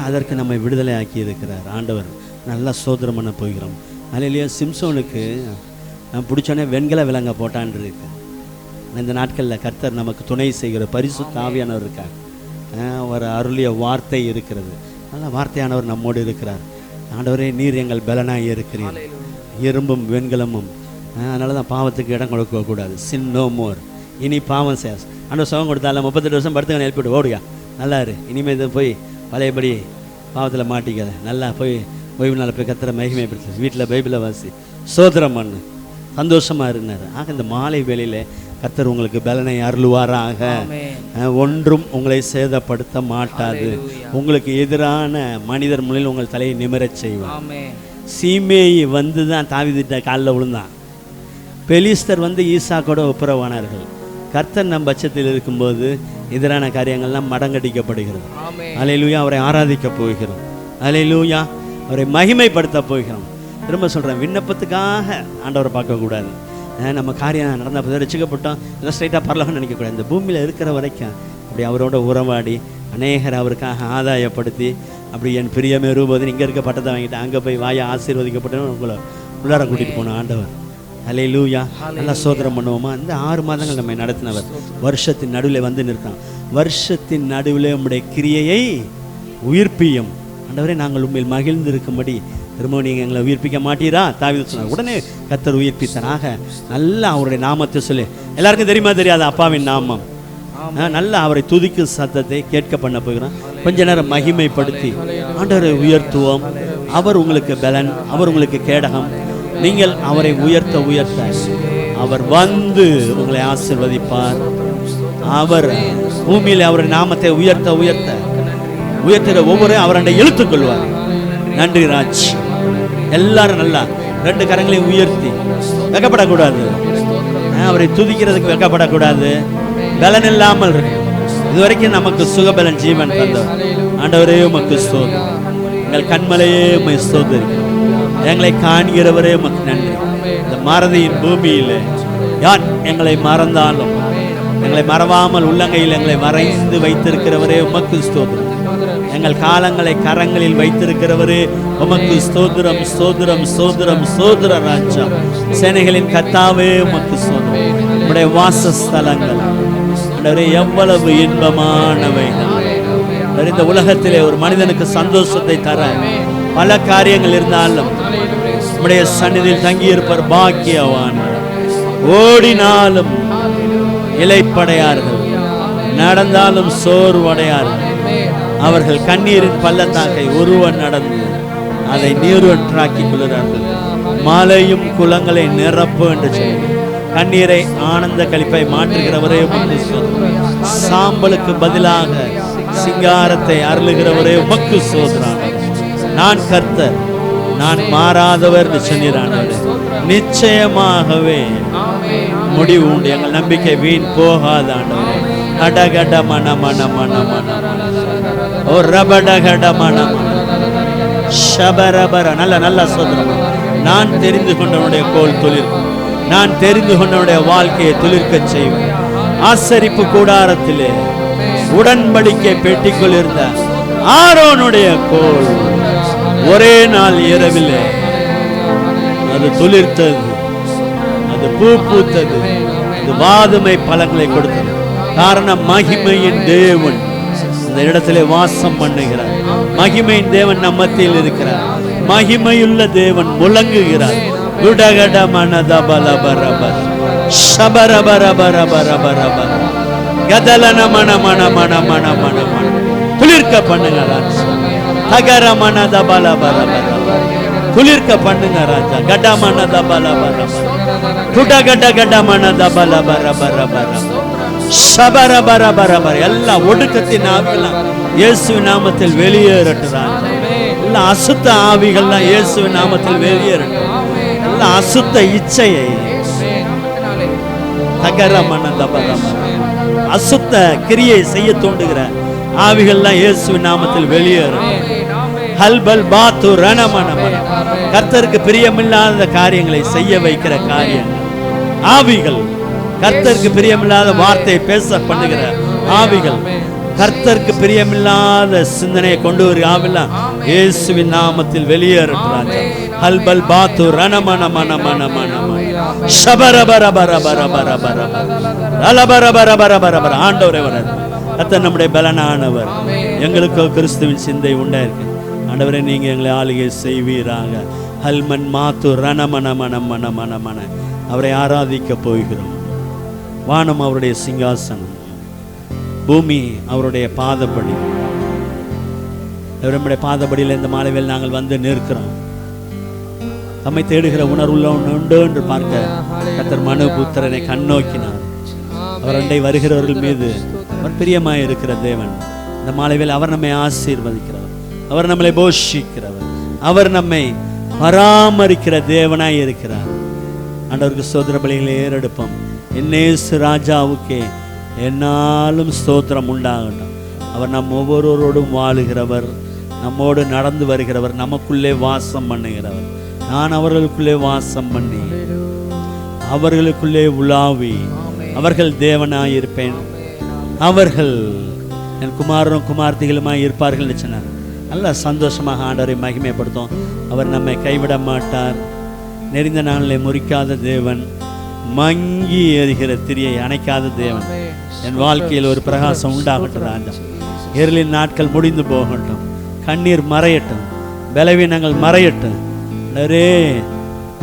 அதற்கு நம்மை விடுதலை ஆக்கி இருக்கிறார் ஆண்டவர். நல்லா ஸ்தோத்திரம் பண்ண போகிறோம். ஹல்லேலூயா. சிம்சோனுக்கு பிடிச்சோன்னே வெண்கல விலங்க போட்டான் இருக்கு. இந்த நாட்களில் கர்த்தர் நமக்கு துணை செய்கிற பரிசுத்த ஆவியானவர் இருக்கார். ஒரு அருளிய வார்த்தை இருக்கிறது. நல்ல வார்த்தையானவர் நம்மோடு இருக்கிறார். ஆண்டவரே, நீர் எங்கள் பலனாக இருக்கிறீர், இரும்பும் வெண்கலமும். அதனால தான் பாவத்துக்கு இடம் கொடுக்கக்கூடாது. சின் நோ மோர். இனி பாவம் சேஸ் ஆண்டவர் சுகம் கொடுத்தால 38 வருஷம் படுத்துக்க எழுப்பிவிடு, ஓடுயா, நல்லா இரு, இனிமேல் இது போய் பழையபடி பாவத்தில் மாட்டிக்காத, நல்லா போய் ஓய்வு நாள் போய் கர்த்தரை மகிமைப்படுத்து, வீட்டில் பைபிளை வாசி, ஸ்தோத்திரம் பண்ணு, சந்தோஷமாக இருந்தார். ஆக இந்த மாலை வேளையில் கர்த்தர் உங்களுக்கு பலனை அருளுவாராக. ஒன்றும் உங்களை சேதப்படுத்த மாட்டாது. உங்களுக்கு எதிரான மனிதர் முன்னில் உங்கள் தலையை நிமிரச் செய்வார். சீமேயி வந்து தான் தாவீதுட்ட காலில் விழுந்தான். பெலிஸ்தர் வந்து ஈசாக்கோட ஒப்புரவானார்கள். கர்த்தர் நம் பட்சத்தில் இருக்கும்போது எதிரான காரியங்கள்லாம் மடங்கடிக்கப்படுகிறது. அல்லேலூயா. அவரை ஆராதிக்க போகிறோம். அல்லேலூயா. அவரை மகிமைப்படுத்த போகிறோம். திரும்ப சொல்கிறேன், விண்ணப்பத்துக்காக ஆண்டவரை பார்க்கக்கூடாது. நம்ம காரியம் நடந்த போது ரசிக்கப்பட்டோம் இல்லை ஸ்ட்ரைட்டாக பரலோகம்னு நினைக்கக்கூடாது. இந்த பூமியில் இருக்கிற வரைக்கும் அப்படி அவரோட உறவாடி அநேகர் அவருக்காக ஆதாயப்படுத்தி, அப்படி என் பிரியமே ரூபோது இங்கே இருக்க பட்டத்தை வாங்கிட்டு அங்கே போய் வாயை ஆசீர்வதிக்கப்பட்டு உங்களை உள்ளார கூட்டிகிட்டு போனோம் ஆண்டவர். அல்லேலூயா. நல்லா ஸ்தோத்திரம் பண்ணுவோமா? இந்த 6 மாதங்கள் நம்மை நடத்தினவர் வருஷத்தின் நடுவில் வந்து நிற்கிறான். வருஷத்தின் நடுவில் உம்முடைய கிரியையை உயிர்ப்பியும். ஆண்டவரே, நாங்கள் உண்மையில் மகிழ்ந்து இருக்கும்படி திரும்ப நீங்கள் எங்களை உயிர்ப்பிக்க மாட்டீரா? தாவீது சொன்னார். உடனே கர்த்தர் உயிர்ப்பித்தனாக நல்லா அவருடைய நாமத்தை சொல்லி, எல்லாருக்கும் தெரியுமா தெரியாது அப்பாவின் நாமம், நல்லா அவரை துதிக்கும் சத்தத்தை கேட்க பண்ண போகிறோம். கொஞ்ச நேரம் மகிமைப்படுத்தி ஆண்டவரை உயர்த்துவோம். அவர் உங்களுக்கு பலன், அவர் உங்களுக்கு கேடகம். நீங்கள் அவரை உயர்த்த உயர்த்த அவர் வந்து உங்களை ஆசீர்வதிப்பார். அவர் பூமியில் அவருடைய நாமத்தை உயர்த்த உயர்த்த உயர்த்துகிற ஒவ்வொரு அவரை இழுத்துக் கொள்வார். நன்றி ராஜ். எல்லாரும் நல்லா 2 கரங்களையும் உயர்த்தி, வெக்கப்படக்கூடாது, அவரை துதிக்கிறதுக்கு வெக்கப்படக்கூடாது, பலன் இல்லாமல் இருக்கு. இதுவரைக்கும் நமக்கு சுகபலன் ஜீவன் தந்தவர் ஆண்டவரே உமக்கு ஸ்தோத்திரம். எங்கள் கண்மலையே உம்மை ஸ்தோத்திரிக்கிறோம். எங்களை காண்கிறவரே உமக்கு நன்றி. இந்த மறதியின் பூமியில் யார் எங்களை மறந்தாலும் எங்களை மறவாமல் உள்ளங்கையில் எங்களை வரைந்து வைத்திருக்கிறவரே உமக்கு ஸ்தோத்திரம். எங்கள் காலங்களை கரங்களில் வைத்திருக்கிறவரே உமக்கு ஸ்தோத்திரம், ஸ்தோத்திரம், ஸ்தோத்திரம், ஸ்தோத்திர ராஜா. சேனைகளின் கர்த்தாவே உமக்கு ஸ்தோத்திரம். உம்முடைய வாசஸ்தலங்கள் ஆண்டவரே எவ்வளவு இன்பமானவைகள். இந்த உலகத்திலே ஒரு மனிதனுக்கு சந்தோஷத்தை தர பல காரியங்கள் இருந்தாலும் நம்முடைய சந்நிதியில் தங்கியிருப்பவர் பாக்கியவான். ஓடினாலும் இளைப்படையார்கள், நடந்தாலும் சோர்வடையார்கள். அவர்கள் கண்ணீரின் பள்ளத்தாக்கை ஒருவன் நடந்து அதை நீரூற்றாக்கிக் கொள்கிறார்கள். மலையும் குளங்களை நிரப்பு என்று சொல்லி கண்ணீரை ஆனந்த கழிப்பை மாற்றுகிறவரே, சாம்பலுக்கு பதிலாக சிங்காரத்தை அருளுகிறவரே உமக்கு சோதரான. நான் கர்த்தர், நான் மாறாதவர் என்று சொன்னார். நிச்சயமாகவே முடிவு உண்டு. எங்கள் நம்பிக்கை வீண் போகாத ஆண்டவரே. கடகட மன மன மன மன ஓ ரபடகட மன ஷபரபர. நல்ல நல்ல சோதரம். நான் தெரிந்து கொண்டவனுடைய கோல் துளிர்க்கும். நான் தெரிந்து கொண்டவனுடைய வாழ்க்கையை துளிர்க்க செய்வேன். ஆசரிப்பு கூடாரத்திலே உடன்படிக்கை பெட்டிக்குள் இருந்த ஆரோனுடைய கோல் ஒரே நாள் இரவிலே அது துளிர்த்தது, அது பூ பூத்தது, அது வாதுமை பழங்களை கொடுத்தது. காரணம், மகிமையின் தேவன் இந்த இடத்திலே வாசம் பண்ணுகிறார். மகிமையின் தேவன் நம்ம மத்தியில் இருக்கிறார். மகிமையுள்ள தேவன் முழங்குகிறார். குடகட மனதபலபரபர ஷபரபரபரபரபரபர கதலன மன மன மன மன மன மன குளிர்க்க பண்ணுங்க ராஜா. தகர மனதபலபரபர குளிர்க்க பண்ணுங்க ராஜா. கட மனதபலபரபர குடகட கட மனதபலபரபரபர ஷபரபரபரபர. எல்லா ஒடுக்கத்தின் ஆவியெல்லாம் இயேசுவின் நாமத்தில் வெளியேறட்டும் ராஜா. எல்லா அசுத்த ஆவிகள்லாம் இயேசுவின் நாமத்தில் வெளியேறட்டும். எல்லா அசுத்த இச்சையை தகர மனதபலபர அசுத்த கிரியை செய்ய தோண்டுகிற ஆவிகள்லாம் இயேசுவின் நாமத்தில் வெளியேறட்டும். ஹல்பல் பாத்து ரணமனமன. கர்த்தருக்கு பிரியமில்லாத காரியங்களை செய்ய வைக்கிற காரியங்கள் ஆவிகள், கர்த்தருக்கு பிரியமில்லாத வார்த்தையை பேச பண்ணுகிற ஆவிகள், கர்த்தருக்கு பிரியமில்லாத சிந்தனையை கொண்டு வர ஆவிலாம் இயேசுவின் நாமத்தில் வெளியேறட்டும். ஹல்பல் பாத்து ரணமனமனமனமன ஷபரபரபரபரபரபரபரபர. ஆண்டவரே வராது. கர்த்தர் நம்முடைய பலனானவர். எங்களுக்கோ கிறிஸ்துவின் சிந்தை உண்டாயிருக்கு. ஆண்டவரே, நீங்க எங்களை ஆளுகை செய்வீராக. ஹல்மன் மாத்து ரணமனமனமனமனமன. அவரை ஆராதிக்க போகிறோம். வானம் அவருடைய சிங்காசனம், பூமி அவருடைய பாதப்படி. நம்முடைய பாதப்படியில் இந்த மாலையில் நாங்கள் வந்து நிற்கிறோம். நம்மை தேடுகிற உணர்வுள்ள உண்டு என்று பார்க்க கர்த்தர் மனுபுத்திரனை கண்ணோக்கினார். அவர் அண்டை வருகிறவர்கள் மீது அவர் பிரியமாய் இருக்கிற தேவன். இந்த மாலையில் அவர் நம்மை ஆசீர்வதிக்கிறவர், அவர் நம்மளை போஷிக்கிறவர், அவர் நம்மை பராமரிக்கிற தேவனாய் இருக்கிறார். ஆண்டவருக்கு ஸ்தோத்திர பலிகளை ஏறெடுப்போம். என்னேசு ராஜாவுக்கே என்னாலும் ஸ்தோத்திரம் உண்டாகட்டும். அவர் நம் ஒவ்வொருவரோடும் வாழுகிறவர், நம்மோடு நடந்து வருகிறவர், நமக்குள்ளே வாசம் பண்ணுகிறவர். நான் அவர்களுக்குள்ளே வாசம் பண்ணி அவர்களுக்குள்ளே உலாவி அவர்கள் தேவனாயிருப்பேன், அவர்கள் என் குமாரனும் குமார்த்திகளுமாய் இருப்பார்கள் என்று சொன்னார். நல்ல சந்தோஷமாக ஆண்டவரை மகிமைப்படுத்தும். அவர் நம்மை கைவிட மாட்டார். நெறிந்த நாளிலே முறிக்காத தேவன், மங்கி எறிகிற திரியை அணைக்காத தேவன். என் வாழ்க்கையில் ஒரு பிரகாசம் உண்டாகட்டும் ராஜா. இருளின் நாட்கள் முடிந்து போகட்டும், கண்ணீர் மறையட்டும், பலவீனங்கள் மறையட்டும்.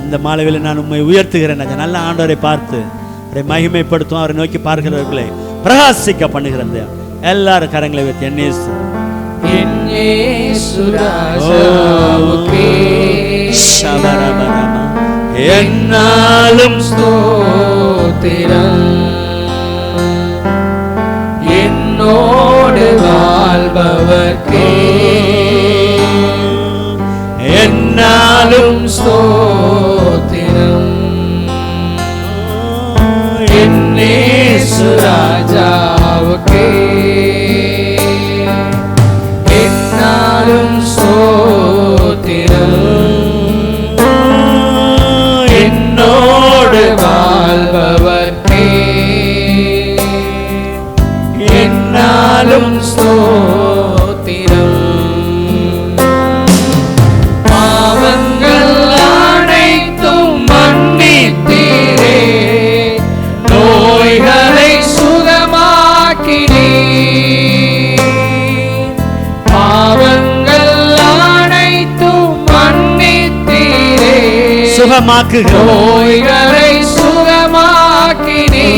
இந்த மாலையில் நான் உண்மை உயர்த்துகிறேன். நல்ல ஆண்டவரை பார்த்து அவரை மகிமைப்படுத்தும். அவரை நோக்கி பார்க்கிறவர்களை பிரகாசிக்க பண்ணுகிறேன். எல்லாரும் கரங்களை வைத்து என்னாலும் ஸ்தோத்திரம், என்னோடு வாழ்பவர்க்கே என்னாலும் ஸ்தோத்திரம். என்னேசு ராஜாவுக்கே என்னாலும் ஸ்தோத்திரம். என்னோடு வாழ்பவர்க்கே என்னாலும் ஸ்தோத்திரம். பாவங்கள் சுகமாக்குகிறவர், நோய்களை சுகமாக்கினீ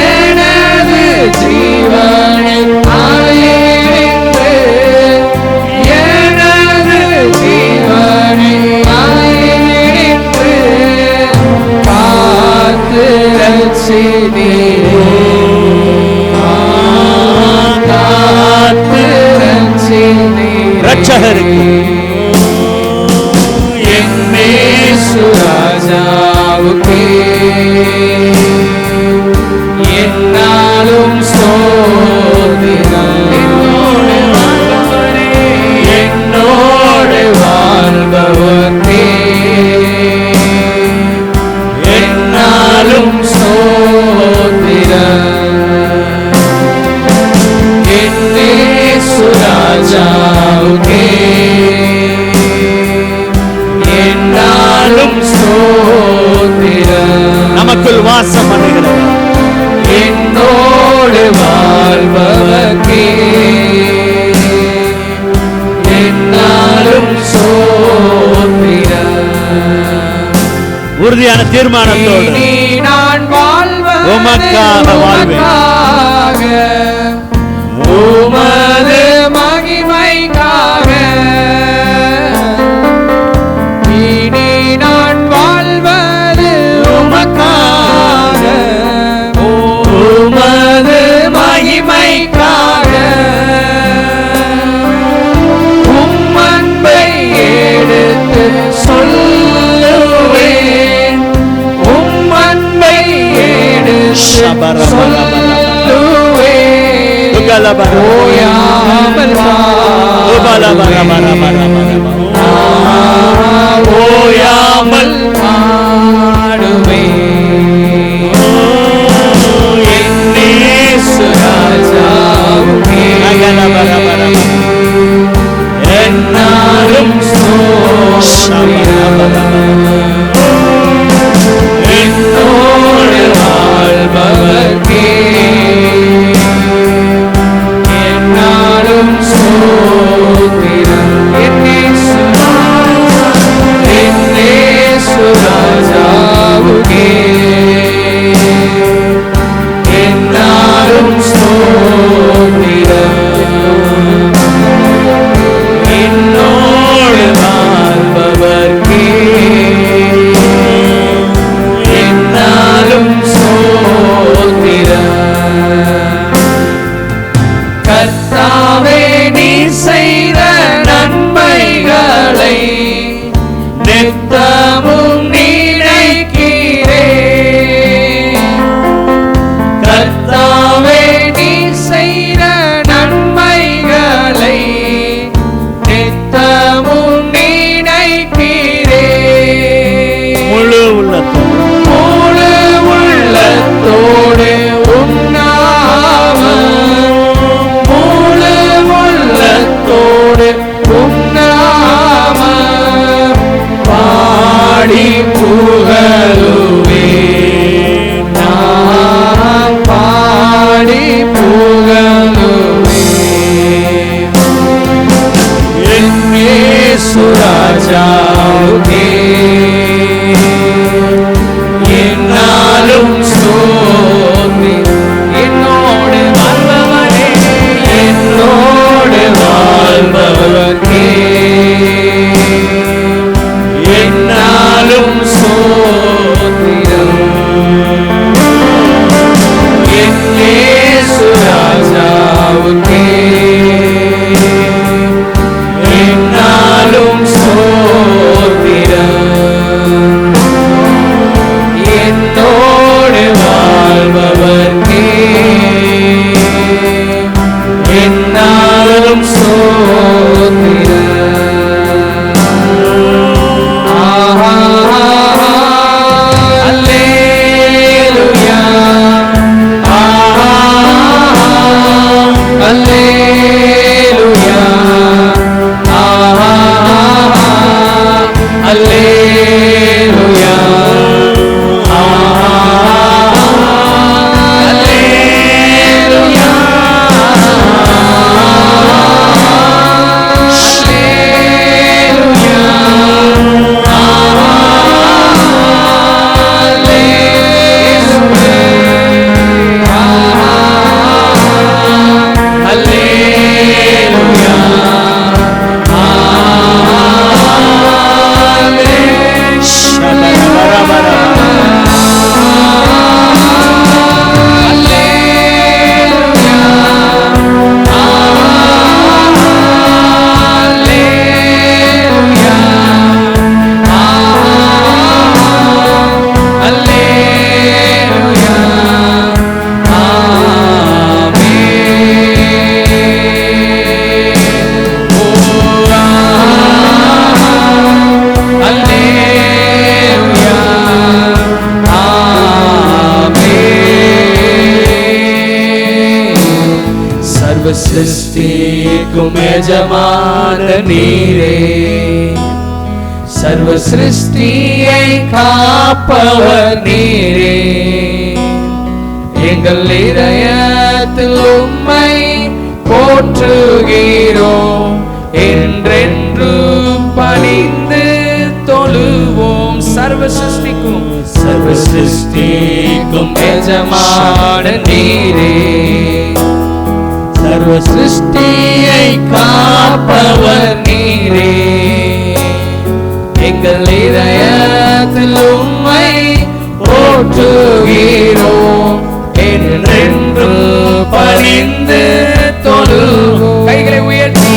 எனது ஜீவனில் அலைந்து, எனது ஜீவனில் அலைந்து காத்து ரட்சினீரே, காத்து ரட்சினீரே. ரட்சகருக்கு ராஜாவுக்கே என்னாலும் ஸ்தோத்திரம். என்னோடு வாழ்பவர்க்கே என்னாலும் ஸ்தோத்திரம். என்னேசு ராஜாவுக்கே என்னாலும் ஸ்தோத்திரம். நமக்குள் வாசம் பண்ணுகிறவர், என்னோடு வாழ்பவர்க்கே என்னாலும் ஸ்தோத்திரம். உறுதியான தீர்மானத்தோடு இனி நான் வாழ்வது உமக்காக வாழ்வேன், உமது மகிமைக்காக. இனி நான் வாழ்வது உமக்காக, உமது மகிமைக்காக. உம் அன்பை எடுத்து சொல்லுவேன், உம் அன்பை எடுத்து சொல்லுவேன். ஓயாமல் ஓயாமல் பாடுவேன். என்னேசு ராஜாவுக்கே என்னாலும் ஸ்தோத்திரம். என்னோடு வாழ்பவர்க்கே என்னாலும் ஸ்தோத்திரம். என்னேசு ராஜாவுக்கே என்னாலும் ஸ்தோத்திரம். என்னோடு வாழ்பவர்க்கே என்னாலும் ஸ்தோத்திரம். கர்த்தாவே நீர் செய்த நன்மைகளை நித்தமும் நினைக்கிறேன். கர்த்தாவே நீர் செய்த நன்மைகளை நித்தமும் நினைக்கிறேன். முழு உள்ளத்தோடு உன்னாமம் பாடி புகழுவேன், நான் பாடி புகழுவேன். என்னேசு ராஜாவுக்கே என்னாலும் ஸ்தோத்திரம். என்னோடு வாழ்பவரே, என்னோடு வாழ்பவர்க்கே என்னாலும் ஸ்தோத்திரம். என்னேசு ராஜாவுக்கே என்னாலும் ஸ்தோத்திரம். என்னோடு வாழ்பவர்க்கே என்னாலும் ஸ்தோத்திரம். அல்லேலூயா, அல்லேலூயா, அல்லேலூயா, அல்லேலூயா, அல்லேலூயா. சிருஷ்டிக்கும் எஜமான நீரே, சர்வ சிருஷ்டியை காப்பவர் நீரே. எங்கள் இதயத்தில் உம்மை போற்றுகிறோம், என்றென்று பணிந்து தொழுவோம். சர்வ சிருஷ்டிக்கும் எஜமான நீரே, சர்வ சிருஷ்டியை காப்பவர் நீரே. எங்கள் இதயத்தில் உம்மை போற்றுகிறோம், என்றென்று பணிந்து தொழுவோம். கைகளை உயர்த்தி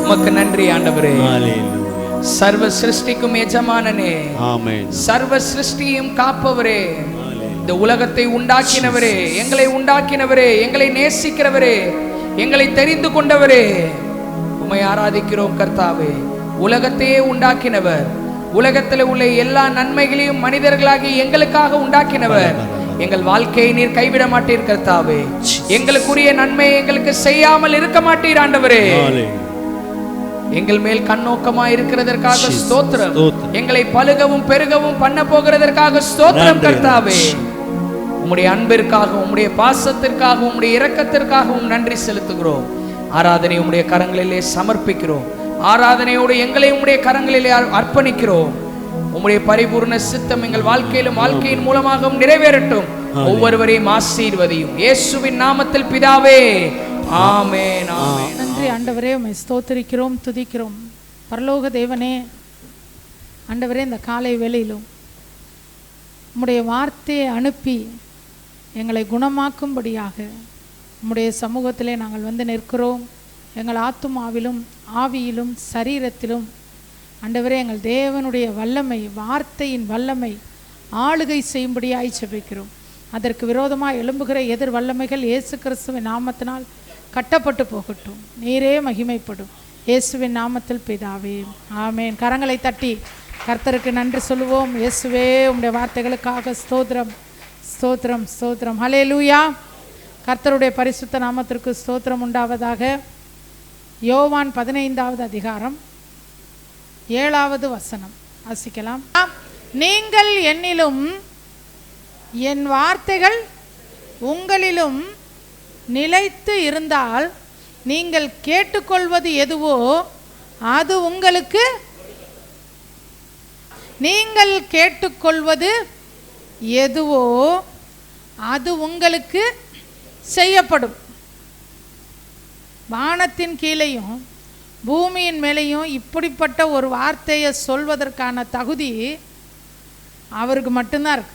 உமக்கு நன்றி ஆண்டவரே. சர்வ சிருஷ்டிக்கும் எஜமானனே, ஆமென். சர்வ சிருஷ்டியும் காப்பவரே, இந்த உலகத்தை உண்டாக்கினவரே, எங்களை உண்டாக்கினவரே, எங்களை நேசிக்கிறவரே, எங்களை தெரிந்து கொண்டவரே, உம்மை ஆராதிக்கிறோம் கர்த்தாவே. உலகத்தையே உண்டாக்கினவர், உலகத்தில் உள்ள எல்லா நன்மைகளையும் மனிதர்களாகி எங்களுக்காக உண்டாக்கினவர். எங்கள் வாழ்க்கையை நீர் கைவிட மாட்டீர் கர்த்தாவே. எங்களுக்குரிய நன்மை எங்களுக்கு செய்யாமல் இருக்க மாட்டீர் ஆண்டவரே. எங்கள் மேல் கண்ணோக்கமாய் இருக்கிறதற்காக ஸ்தோத்திரம். எங்களை பலுகவும் பெருகவும் பண்ண போகிறதற்காக ஸ்தோத்திரம் கர்த்தாவே. உம்முடைய அன்பிற்காகவும் உம்முடைய பாசத்திற்காகவும் உம்முடைய இரக்கத்திற்காகவும் நன்றி செலுத்துகிறோம். ஆராதனை உம்முடைய கரங்களிலே சமர்ப்பிக்கிறோம். ஆராதனையோடு எங்களை உம்முடைய கரங்களிலே அர்ப்பணிக்கிறோம். உம்முடைய பரிபூர்ண சித்தம் எங்கள் வாழ்க்கையிலும் வாழ்க்கையின் மூலமாகவும் நிறைவேறட்டும். ஒவ்வொருவரையும் ஆசீர்வதியும் இயேசுவின் நாமத்தில் பிதாவே, ஆமென். ஆமென். நன்றி ஆண்டவரே, உம்மை ஸ்தோத்திரிக்கிறோம், துதிக்கிறோம். பரலோக தேவனே ஆண்டவரே, இந்த காலை வேளையிலும் உம்முடைய வார்த்தையை அனுப்பி எங்களை குணமாக்கும்படியாக உம்முடைய சமூகத்திலே நாங்கள் வந்து நிற்கிறோம். எங்கள் ஆத்துமாவிலும் ஆவியிலும் சரீரத்திலும் ஆண்டவரே எங்கள் தேவனுடைய வல்லமை, வார்த்தையின் வல்லமை ஆளுகை செய்யும்படியாய் ஜெபிக்கிறோம். அதற்கு விரோதமாக எழும்புகிற எதிர் வல்லமைகள் இயேசு கிறிஸ்துவின் நாமத்தினால் கட்டப்பட்டு போகட்டும். நீரே மகிமைப்படும். இயேசுவின் நாமத்தில் பிதாவே, ஆமென். கரங்களை தட்டி கர்த்தருக்கு நன்றி சொல்லுவோம். இயேசுவே, உம்முடைய வார்த்தைகளுக்காக ஸ்தோத்திரம், ஸ்தோத்திரம், ஸ்தோத்திரம். ஹல்லேலூயா. கர்த்தருடைய பரிசுத்த நாமத்திற்கு ஸ்தோத்திரம் உண்டாவதாக. யோவான் 15வது அதிகாரம் 7வது வசனம் வாசிக்கலாம். நீங்கள் என்னிலும் என் வார்த்தைகள் உங்களிலும் நிலைத்து இருந்தால் நீங்கள் கேட்டுக்கொள்வது எதுவோ அது உங்களுக்கு, நீங்கள் கேட்டுக்கொள்வது எதுவோ அது உங்களுக்கு செய்யப்படும். வானத்தின் கீழேயும் பூமியின் மேலேயும் இப்படிப்பட்ட ஒரு வார்த்தையை சொல்வதற்கான தகுதி அவருக்கு மட்டும்தான் இருக்கு.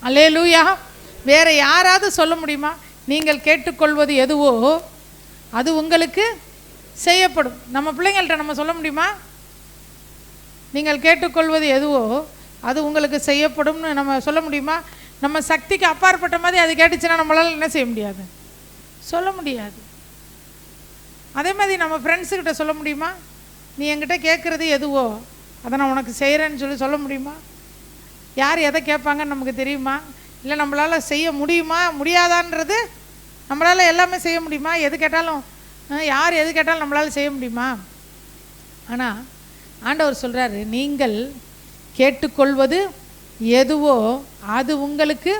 அல்லேலூயா. வேற யாராவது சொல்ல முடியுமா? நீங்கள் கேட்டுக்கொள்வது எதுவோ அது உங்களுக்கு செய்யப்படும். நம்ம பிள்ளைங்கள்ட்ட நம்ம சொல்ல முடியுமா? நீங்கள் கேட்டுக்கொள்வது எதுவோ அது உங்களுக்கு செய்யப்படும்னு நம்ம சொல்ல முடியுமா? நம்ம சக்திக்கு அப்பாற்பட்ட மாதிரி அது கேட்டுச்சுன்னா நம்மளால் என்ன செய்ய முடியாது, சொல்ல முடியாது. அதே மாதிரி நம்ம ஃப்ரெண்ட்ஸுக்கிட்ட சொல்ல முடியுமா? நீ என்கிட்ட கேட்குறது எதுவோ அதை நான் உனக்கு செய்கிறேன்னு சொல்ல முடியுமா? யார் எதை கேட்பாங்கன்னு நமக்கு தெரியுமா? இல்லை நம்மளால் செய்ய முடியுமா முடியாதான்றது? நம்மளால் எல்லாமே செய்ய முடியுமா? எது கேட்டாலும் யார் எது கேட்டாலும் நம்மளால் செய்ய முடியுமா? ஆனால் ஆண்டவர் சொல்கிறாரு, நீங்கள் கேட்டுக்கொள்வது எதுவோ அது உங்களுக்கு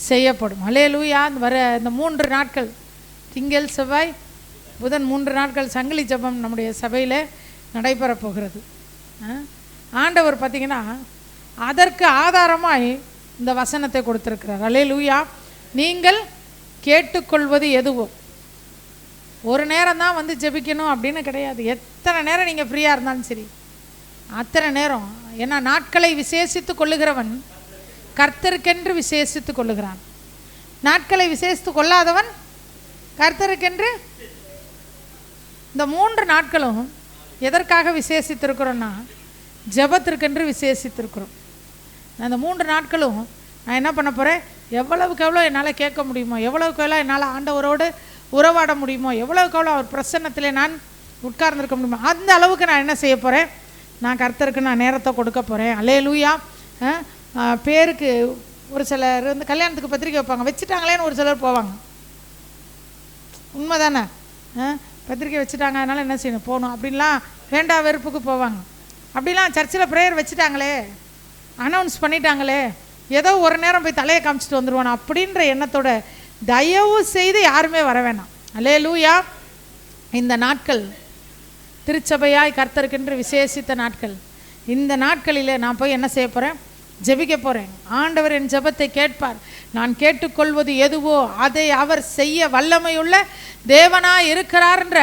செய்யப்படும். அல்லேலூயா. வர இந்த 3 நாட்கள், திங்கள் செவ்வாய் புதன் 3 நாட்கள் சங்கிலி ஜெபம் நம்முடைய சபையில் நடைபெற போகிறது. ஆண்டவர் பார்த்திங்கன்னா அதற்கு ஆதாரமாய் இந்த வசனத்தை கொடுத்துருக்கிறார். அல்லேலூயா. நீங்கள் கேட்டுக்கொள்வது எதுவோ, ஒரு நேரம் தான் வந்து ஜெபிக்கணும் அப்படின்னு கிடையாது. எத்தனை நேரம் நீங்கள் ஃப்ரீயாக இருந்தாலும் சரி, அத்தனை நேரம். ஏன்னா நாட்களை விசேஷித்து கொள்ளுகிறவன் கர்த்தருக்கென்று விசேஷித்து கொள்ளுகிறான். நாட்களை விசேஷித்து கொள்ளாதவன் கர்த்தருக்கென்று. இந்த 3 நாட்களும் எதற்காக விசேஷித்திருக்கிறோன்னா, ஜெபத்திற்கென்று விசேஷித்திருக்கிறோம். நான் இந்த 3 நாட்களும் நான் என்ன பண்ண போகிறேன், எவ்வளவுக்கு எவ்வளோ என்னால் கேட்க முடியுமோ, எவ்வளவுக்கு எவ்வளோ என்னால் ஆண்டவரோடு உறவாட முடியுமோ, எவ்வளவுக்கு எவ்வளோ அவர் பிரசன்னத்திலே நான் உட்கார்ந்துருக்க முடியுமோ, அந்த அளவுக்கு நான் என்ன செய்ய போகிறேன், நான் கர்த்தருக்கு நான் நேரத்தை கொடுக்க போகிறேன். அல்லேலூயா. பேருக்கு ஒரு சிலர் வந்து கல்யாணத்துக்கு பத்திரிக்கை வைப்பாங்க, வச்சுட்டாங்களேன்னு ஒரு சிலர் போவாங்க. உண்மை தானே? பத்திரிக்கை வச்சுட்டாங்க அதனால் என்ன செய்யணும், போகணும் அப்படின்லாம் வேண்டா வெறுப்புக்கு போவாங்க. அப்படிலாம் சர்ச்சில் ப்ரேயர் வச்சுட்டாங்களே, அனௌன்ஸ் பண்ணிட்டாங்களே, ஏதோ ஒரு நேரம் போய் தலையை காமிச்சிட்டு வந்துடுவானோ அப்படின்ற எண்ணத்தோட தயவு செய்து யாருமே வர வேணாம். அல்லேலூயா. இந்த நாட்கள் திருச்சபையாய் கர்த்தருக்கென்று விசேஷித்த நாட்கள். இந்த நாட்களில் நான் போய் என்ன செய்ய போகிறேன், ஜெபிக்க போகிறேன். ஆண்டவர் என் ஜெபத்தை கேட்பார். நான் கேட்டுக்கொள்வது எதுவோ அதை அவர் செய்ய வல்லமையுள்ள தேவனாய் இருக்கிறார்ன்ற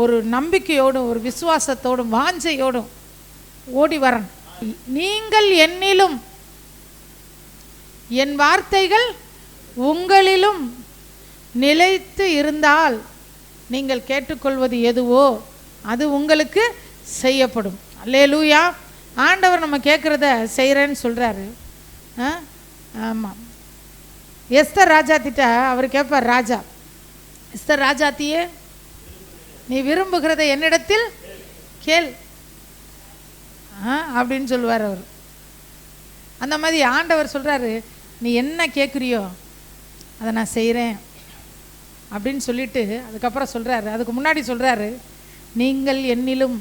ஒரு நம்பிக்கையோடும் ஒரு விசுவாசத்தோடும் வாஞ்சையோடும் ஓடி வரணும். நீங்கள் என்னிலும் என் வார்த்தைகள் உங்களிலும் நிலைத்து இருந்தால் நீங்கள் கேட்டுக்கொள்வது எதுவோ அது உங்களுக்கு செய்யப்படும். அல்லேலூயா. ஆண்டவர் நம்ம கேட்குறத செய்கிறேன்னு சொல்கிறாரு. ஆமாம். எஸ்தர் ராஜாத்திட்ட அவர் கேட்பார், ராஜா எஸ்தர் ராஜாத்தியே நீ விரும்புகிறத என்னிடத்தில் கேள் அப்படின்னு சொல்லுவார் அவர். அந்த மாதிரி ஆண்டவர் சொல்கிறாரு, நீ என்ன கேட்குறியோ அதை நான் செய்கிறேன் அப்படின்னு சொல்லிட்டு அதுக்கப்புறம் சொல்கிறாரு, அதுக்கு முன்னாடி சொல்கிறாரு, நீங்கள் என்னிலும்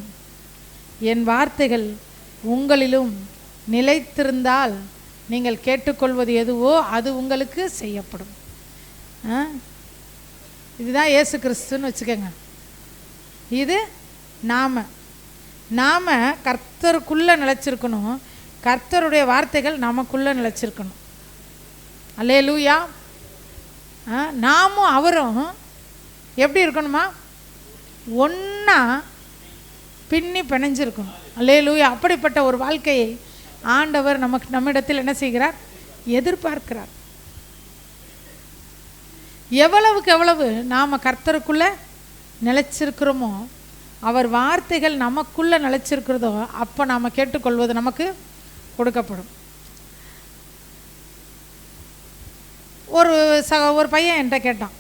என் வார்த்தைகள் உங்களிலும் நிலைத்திருந்தால் நீங்கள் கேட்டுக்கொள்வது எதுவோ அது உங்களுக்கு செய்யப்படும். இதுதான் இயேசு கிறிஸ்துன்னு வச்சுக்கோங்க. இது நாம் கர்த்தருக்குள்ளே நிலைச்சிருக்கணும். கர்த்தருடைய வார்த்தைகள் நமக்குள்ளே நிலைச்சிருக்கணும். அல்லேலூயா. நாமும் அவரும் எப்படி இருக்கணுமா, ஒன்றா பின்னி பிணைஞ்சிருக்கணும். அல்லேலூயா. அப்படிப்பட்ட ஒரு வாழ்க்கையை ஆண்டவர் நம்மிடத்தில் என்ன செய்கிறார், எதிர்பார்க்கிறார். எவ்வளவுக்கு எவ்வளவு நாம் கர்த்தருக்குள்ளே நிலைச்சிருக்கிறோமோ, அவர் வார்த்தைகள் நமக்குள்ளே நிலைச்சிருக்கிறதோ, அப்போ நாம் கேட்டுக்கொள்வது நமக்கு கொடுக்கப்படும். ஒரு பையன் என்கிட்ட கேட்டான்,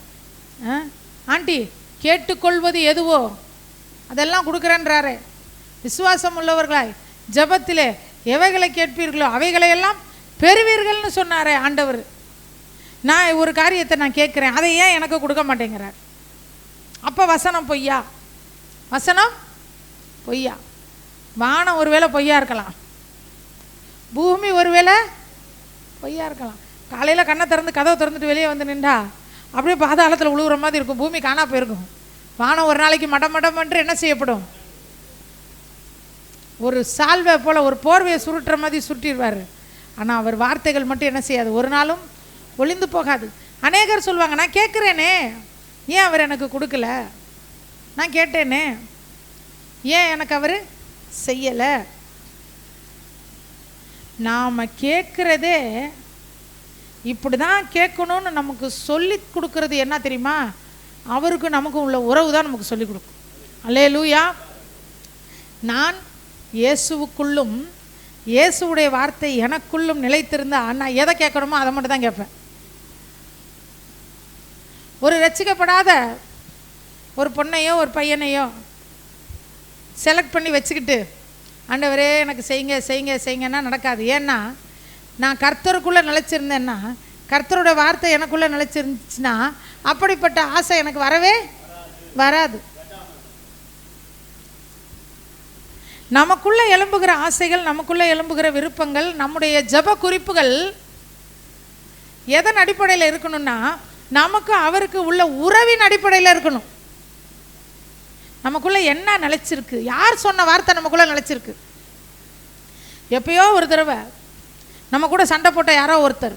ஆண்டி கேட்டுக்கொள்வது எதுவோ அதெல்லாம் கொடுக்குறேன்றாரே, விசுவாசம் உள்ளவர்களாய் ஜெபத்திலே எவைகளை கேட்பீர்களோ அவைகளையெல்லாம் பெறுவீர்கள்னு சொன்னாரே ஆண்டவர். நான் ஒரு காரியத்தை நான் கேட்குறேன், அதை ஏன் எனக்கு கொடுக்க மாட்டேங்கிறார்? அப்போ வசனம் பொய்யா? வசனம் பொய்யா? வானம் ஒருவேளை பொய்யா இருக்கலாம், பூமி ஒருவேளை பொய்யா இருக்கலாம். காலையில் கண்ணை திறந்து கதவை திறந்துட்டு வெளியே வந்து நின்றா அப்படியே பாதாளத்தில் உழுவுற மாதிரி இருக்கும், பூமி காணா போயிருக்கும். வானம் ஒரு நாளைக்கு மடம் என்று என்ன செய்யப்படும், ஒரு சால்வை போல் ஒரு போர்வையை சுருட்டுற மாதிரி சுருட்டிடுவார். ஆனால் அவர் வார்த்தைகள் மட்டும் என்ன செய்யாது, ஒரு நாளும் ஒளிந்து போகாது. அநேகர் சொல்லுவாங்க, நான் கேட்குறேனே ஏன் அவர் எனக்கு கொடுக்கல, நான் கேட்டேனே ஏன் எனக்கு அவர் செய்யலை. நாம் கேட்குறதே இப்படி தான் கேட்கணும்னு நமக்கு சொல்லி கொடுக்கறது என்ன தெரியுமா, அவருக்கு நமக்கு உள்ள உறவு தான் நமக்கு சொல்லி கொடுக்கும். அல்லேலூயா. நான் இயேசுவுக்குள்ளும் இயேசுவுடைய வார்த்தை எனக்குள்ளும் நிலைத்திருந்தா நான் எதை கேட்கணுமோ அதை மட்டும் தான் கேட்பேன். ஒரு ரட்சிக்கப்படாத ஒரு பொண்ணையோ ஒரு பையனையோ செலக்ட் பண்ணி வச்சுக்கிட்டு ஆண்டவரே எனக்கு செய்யுங்க செய்யுங்க செய்யுங்கன்னா நடக்காது. ஏன்னா நான் கர்த்தருக்குள்ளே நிலைச்சிருந்தேன்னா, கர்த்தருடைய வார்த்தை எனக்குள்ளே நிலைச்சிருந்துச்சுன்னா அப்படிப்பட்ட ஆசை எனக்கு வரவே வராது. நமக்குள்ளே எழும்புகிற ஆசைகள், நமக்குள்ளே எழும்புகிற விருப்பங்கள், நம்முடைய ஜெப குறிப்புகள் எதன் அடிப்படையில் இருக்கணும்னா, நமக்கு அவருக்கு உள்ள உறவின் அடிப்படையில் இருக்கணும். நமக்குள்ளே என்ன நிலைச்சிருக்கு, யார் சொன்ன வார்த்தை நமக்குள்ளே நிலைச்சிருக்கு. எப்பயோ ஒரு தடவை நம்ம கூட சண்டை போட்ட யாரோ ஒருத்தர்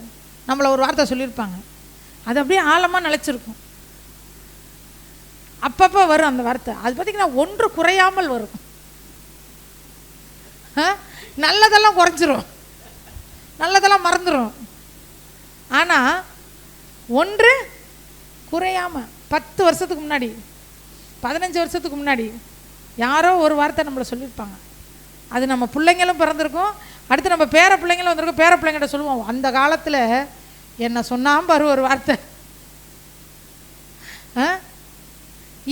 நம்மளை ஒரு வார்த்தை சொல்லியிருப்பாங்க. அது அப்படியே ஆழமாக நிலைச்சிருக்கும். அப்பப்போ வரும் அந்த வார்த்தை. அது பார்த்திங்கன்னா ஒன்று குறையாமல் வரும். நல்லதெல்லாம் குறைஞ்சிரும், நல்லதெல்லாம் மறந்துடும். ஆனால் ஒன்று குறையாமல் 10 வருஷத்துக்கு முன்னாடி 15 வருஷத்துக்கு முன்னாடி யாரோ ஒரு வார்த்தை நம்மளை சொல்லியிருப்பாங்க. அது நம்ம பிள்ளைங்களும் பிறந்திருக்கும், அடுத்து நம்ம பேர பிள்ளைங்களும் வந்திருக்கும். பேர பிள்ளைங்கிட்ட சொல்லுவோம், அந்த காலத்தில் என்ன சொன்னாம் பாரு ஒரு வார்த்தை.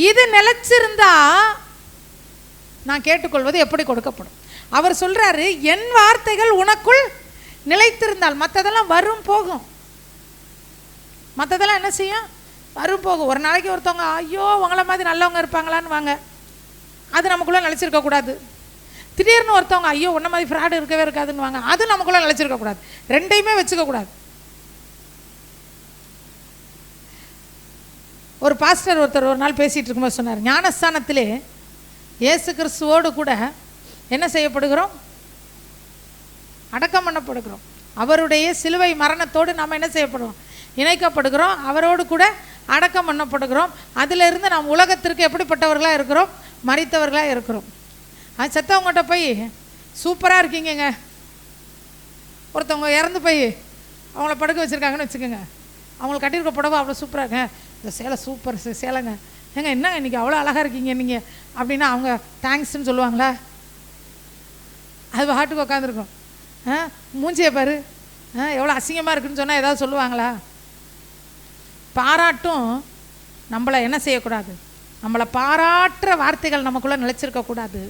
இது நிலைச்சிருந்தா நான் கேட்டுக்கொள்வது எப்படி கொடுக்கப்படும். அவர் சொல்றாரு, என் வார்த்தைகள் உனக்குள் நிலைத்திருந்தால். மற்றதெல்லாம் வரும் போகும், மற்றதெல்லாம் என்ன செய்யும், வரும் போகும். ஒரு நாளைக்கு ஒருத்தவங்க ஐயோ உங்களை மாதிரி நல்லவங்க இருப்பாங்களான்னு வாங்க, அது நமக்குள்ளே நிலைச்சிருக்க கூடாது. திடீர்னு ஒருத்தவங்க ஐயோ உன்ன மாதிரி ஃப்ராடு இருக்கவே இருக்காதுன்னு வாங்க, அது நமக்குள்ளே நிலைச்சிருக்க கூடாது. ரெண்டையுமே வச்சுக்க கூடாது. ஒரு பாஸ்டர் ஒருத்தர் ஒரு நாள் பேசிகிட்டு இருக்கும்போது சொன்னார், ஞானஸ்தானத்திலே இயேசு கிறிஸ்துவோடு கூட என்ன செய்யப்படுகிறோம், அடக்கம் பண்ணப்படுகிறோம். அவருடைய சிலுவை மரணத்தோடு நாம் என்ன செய்யப்படுறோம், இணைக்கப்படுகிறோம். அவரோடு கூட அடக்கம் பண்ணப்படுகிறோம். அதிலிருந்து நாம் உலகத்திற்கு எப்படிப்பட்டவர்களாக இருக்கிறோம், மரித்தவர்களாக இருக்கிறோம். அது செத்தவங்ககிட்ட போய் சூப்பராக இருக்கீங்கங்க, ஒருத்தவங்க இறந்து போய் அவங்கள படுக்க வச்சுருக்காங்கன்னு வச்சுக்கோங்க, அவங்களுக்கு கட்டியிருக்க புடவை அவ்வளோ சூப்பராக இருக்குங்க, இந்த சேலை சூப்பர் சேலைங்க, ஏங்க என்னங்க இன்றைக்கி அவ்வளோ அழகாக இருக்கீங்க நீங்கள் அப்படின்னா அவங்க தேங்க்ஸ்ன்னு சொல்லுவாங்களா? அது பாட்டுக்கு உட்காந்துருக்கும். மூஞ்சியை பாரு எவ்வளோ அசிங்கமாக இருக்குன்னு சொன்னால் ஏதாவது சொல்லுவாங்களா? பாராட்டும் நம்மளை என்ன செய்யக்கூடாது, நம்மளை பாராட்டுற வார்த்தைகள் நமக்குள்ளே நிலைச்சிருக்கக்கூடாது.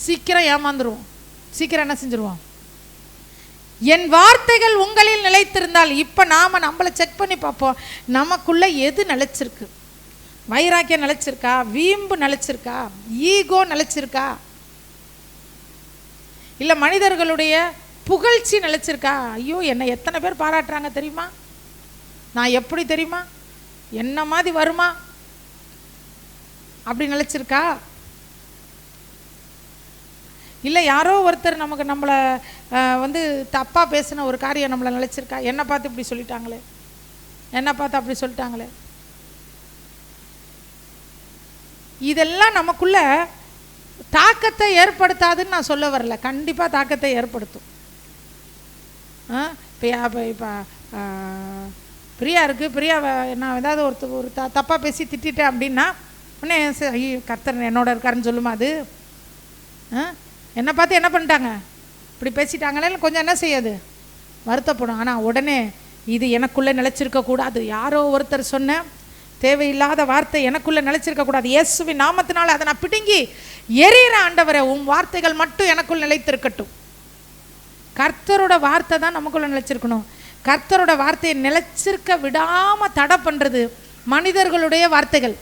சீக்கிரம் ஏமாந்துருவோம், சீக்கிரம் என்ன செஞ்சுருவோம். என் வார்த்தைகள் உங்களில் நிலைத்திருந்தால். இப்போ நாம் நம்மளை செக் பண்ணி பார்ப்போம், நமக்குள்ளே எது நிலைச்சிருக்கு. வைராக்கியம் நிலைச்சிருக்கா, வீம்பு நிலைச்சிருக்கா, ஈகோ நிலைச்சிருக்கா, இல்லை மனிதர்களுடைய புகழ்ச்சி நிலைச்சிருக்கா. ஐயோ என்னை எத்தனை பேர் பாராட்டுறாங்க தெரியுமா, நான் எப்படி தெரியுமா, என்ன மாதிரி வருமா, அப்படி நிலைச்சிருக்கா. இல்லை யாரோ ஒருத்தர் நம்மளை வந்து தப்பாக பேசின ஒரு காரியம் நம்மளை நிலைச்சிருக்கா. என்னை பார்த்து இப்படி சொல்லிட்டாங்களே, என்னை பார்த்து அப்படி சொல்லிட்டாங்களே. இதெல்லாம் நமக்குள்ள தாக்கத்தை ஏற்படுத்தாதுன்னு நான் சொல்ல வரல, கண்டிப்பாக தாக்கத்தை ஏற்படுத்தும். இப்போ பிரியா இருக்குது, பிரியா நான் ஏதாவது ஒரு தப்பாக பேசி திட்டேன் அப்படின்னா உடனே ஐயோ கர்த்தர் என்னோட இருக்காருன்னு சொல்லுமா அது? என்னை பார்த்து என்ன பண்ணிட்டாங்க, இப்படி பேசிட்டாங்களே கொஞ்சம் என்ன செய்யாது, வருத்தப்படும். ஆனால் உடனே இது எனக்குள்ளே நிலைச்சிருக்கக்கூடாது, யாரோ ஒருத்தர் சொன்ன தேவையில்லாத வார்த்தை எனக்குள்ளே நிலைச்சிருக்கக்கூடாது, இயேசுவின் நாமத்தினால் அதை நான் பிடுங்கி எரியிற ஆண்டவரே, உன் வார்த்தைகள் மட்டும் எனக்குள் நிலைத்திருக்கட்டும். கர்த்தரோட வார்த்தை தான் நமக்குள்ளே நிலைச்சிருக்கணும். கர்த்தரோட வார்த்தையை நிலைச்சிருக்க விடாமல் தடை பண்ணுறது மனிதர்களுடைய வார்த்தைகள்.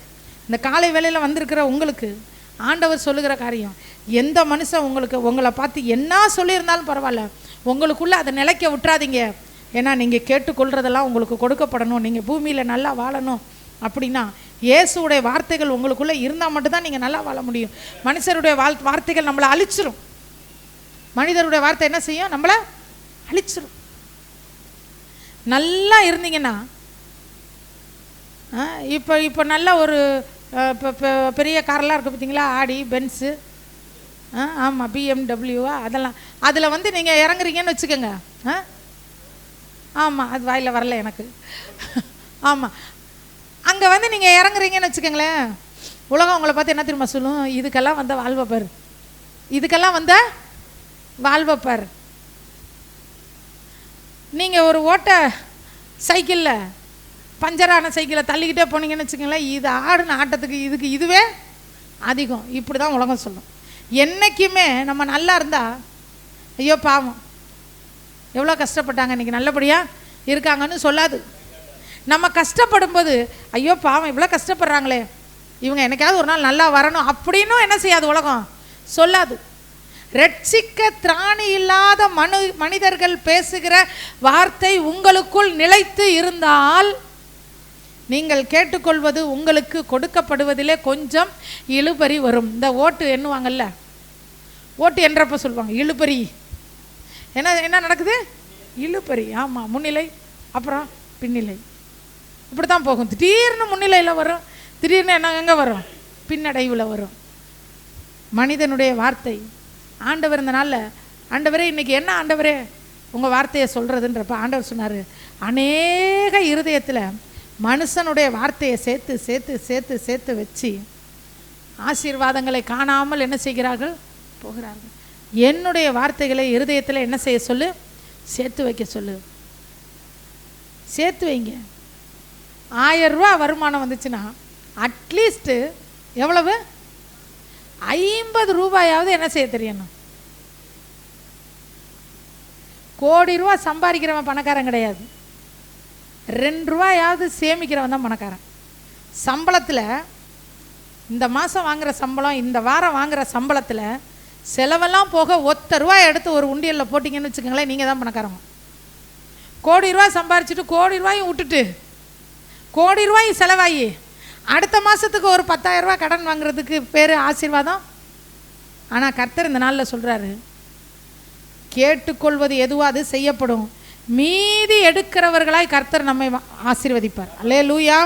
இந்த காலை வேளையில் வந்திருக்கிற உங்களுக்கு ஆண்டவர் சொல்லுகிற காரியம், எந்த மனுஷன் உங்களை பார்த்து என்ன சொல்லியிருந்தாலும் பரவாயில்ல, உங்களுக்குள்ளே அதை நிலைக்க விட்டுறாதீங்க. ஏன்னா நீங்கள் கேட்டுக்கொள்றதெல்லாம் உங்களுக்கு கொடுக்கப்படணும், நீங்கள் பூமியில் நல்லா வாழணும் அப்படின்னா இயேசுடைய வார்த்தைகள் உங்களுக்குள்ளே இருந்தால் மட்டும்தான் நீங்கள் நல்லா வாழ முடியும். மனுஷருடைய வார்த்தைகள் நம்மளை அழிச்சிரும். மனிதருடைய வார்த்தை என்ன செய்யும், நம்மளை அழிச்சிரும். நல்லா இருந்தீங்கன்னா இப்போ நல்ல ஒரு பெரிய காரெல்லாம் இருக்குது பார்த்தீங்களா, ஆடி பென்ஸு, ஆமாம் பிஎம்டபிள்யூவா, அதெல்லாம் அதில் வந்து நீங்கள் இறங்குறீங்கன்னு வச்சுக்கோங்க. ஆமாம் அது வாயில் வரல எனக்கு. ஆமாம் அங்கே வந்து நீங்கள் இறங்குறீங்கன்னு வச்சுக்கோங்களேன், உலகம் உங்களை பார்த்து என்ன தெரியுமா சொல்லும், இதுக்கெல்லாம் வந்த வாழ்வை பாரு, இதுக்கெல்லாம் வந்த வாழ்வப்பார். நீங்கள் ஒரு ஓட்ட சைக்கிளில் பஞ்சரான சைக்கிளை தள்ளிக்கிட்டே போனீங்கன்னு வச்சுக்கோங்களேன், இது ஆடுன ஆட்டத்துக்கு இதுக்கு இதுவே அதிகம். இப்படி தான் உலகம் சொல்லும். என்றைக்குமே நம்ம நல்லா இருந்தால் ஐயோ பாவம் எவ்வளோ கஷ்டப்பட்டாங்க இன்றைக்கி நல்லபடியாக இருக்காங்கன்னு சொல்லாது. நம்ம கஷ்டப்படும் போது ஐயோ பாவம் இவ்வளோ கஷ்டப்படுறாங்களே, இவங்க என்னைக்காவது ஒரு நாள் நல்லா வரணும் அப்படின்னும் என்ன செய்யாது உலகம் சொல்லாது. ரட்சிக்க திராணி இல்லாத மனிதர்கள் பேசுகிற வார்த்தை உங்களுக்குள் நிலைத்து இருந்தால் நீங்கள் கேட்டுக்கொள்வது உங்களுக்கு கொடுக்கப்படுவதிலே கொஞ்சம் இழுபறி வரும். இந்த ஓட்டு எண்ணுவாங்கல்ல, ஓட்டு என்றப்ப சொல்லுவாங்க இழுபறி. என்ன என்ன நடக்குது? இழுபறி. ஆமாம், முன்னிலை அப்புறம் பின்னிலை, இப்படி தான் போகும். திடீர்னு முன்னிலையில் வரும், திடீர்னு என்ன எங்கே வரும்? பின்னடைவில் வரும். மனிதனுடைய வார்த்தை ஆண்டவர் இந்த நாளில், ஆண்டவரே இன்னைக்கு என்ன ஆண்டவரே உங்கள் வார்த்தையை சொல்கிறதுன்றப்ப ஆண்டவர் சொன்னார், அநேக இருதயத்தில் மனுஷனுடைய வார்த்தையை சேர்த்து சேர்த்து சேர்த்து சேர்த்து வச்சு ஆசீர்வாதங்களை காணாமல் என்ன செய்கிறார்கள்? போகிறார்கள். என்னுடைய வார்த்தைகளை இருதயத்தில் என்ன செய்ய சொல்லு? சேர்த்து வைக்க சொல்லு. சேர்த்து வைங்க. 1000 ரூபா வருமானம் வந்துச்சுன்னா அட்லீஸ்ட்டு எவ்வளவு? 50 ரூபாயாவது என்ன செய்ய தெரியணும். கோடி ரூபா சம்பாதிக்கிறவன் பணக்காரன் கிடையாது, 2 ரூபாயாவது சேமிக்கிறவன் தான் பணக்காரன். சம்பளத்தில் இந்த மாதம் வாங்குகிற சம்பளம், இந்த வாரம் வாங்குகிற சம்பளத்தில் செலவெல்லாம் போக 1 ரூபாய் எடுத்து ஒரு உண்டியலில் போட்டிங்கன்னு வச்சுக்கோங்களேன், நீங்கள் தான் பணக்காரங்க. கோடி ரூபா சம்பாரிச்சுட்டு கோடி ரூபாயும் விட்டுட்டு கோடி ரூபாயும் செலவாகி அடுத்த மாதத்துக்கு ஒரு 10,000 ரூபா கடன் வாங்குறதுக்கு பேர் ஆசீர்வாதம். ஆனால் கர்த்தர் இந்த நாளில் சொல்கிறாரு, கேட்டுக்கொள்வது எதுவோ அது செய்யப்படும், மீதி எடுக்கிறவர்களாய் கர்த்தர் நம்மை ஆசீர்வதிப்பார். அல்லேலூயா.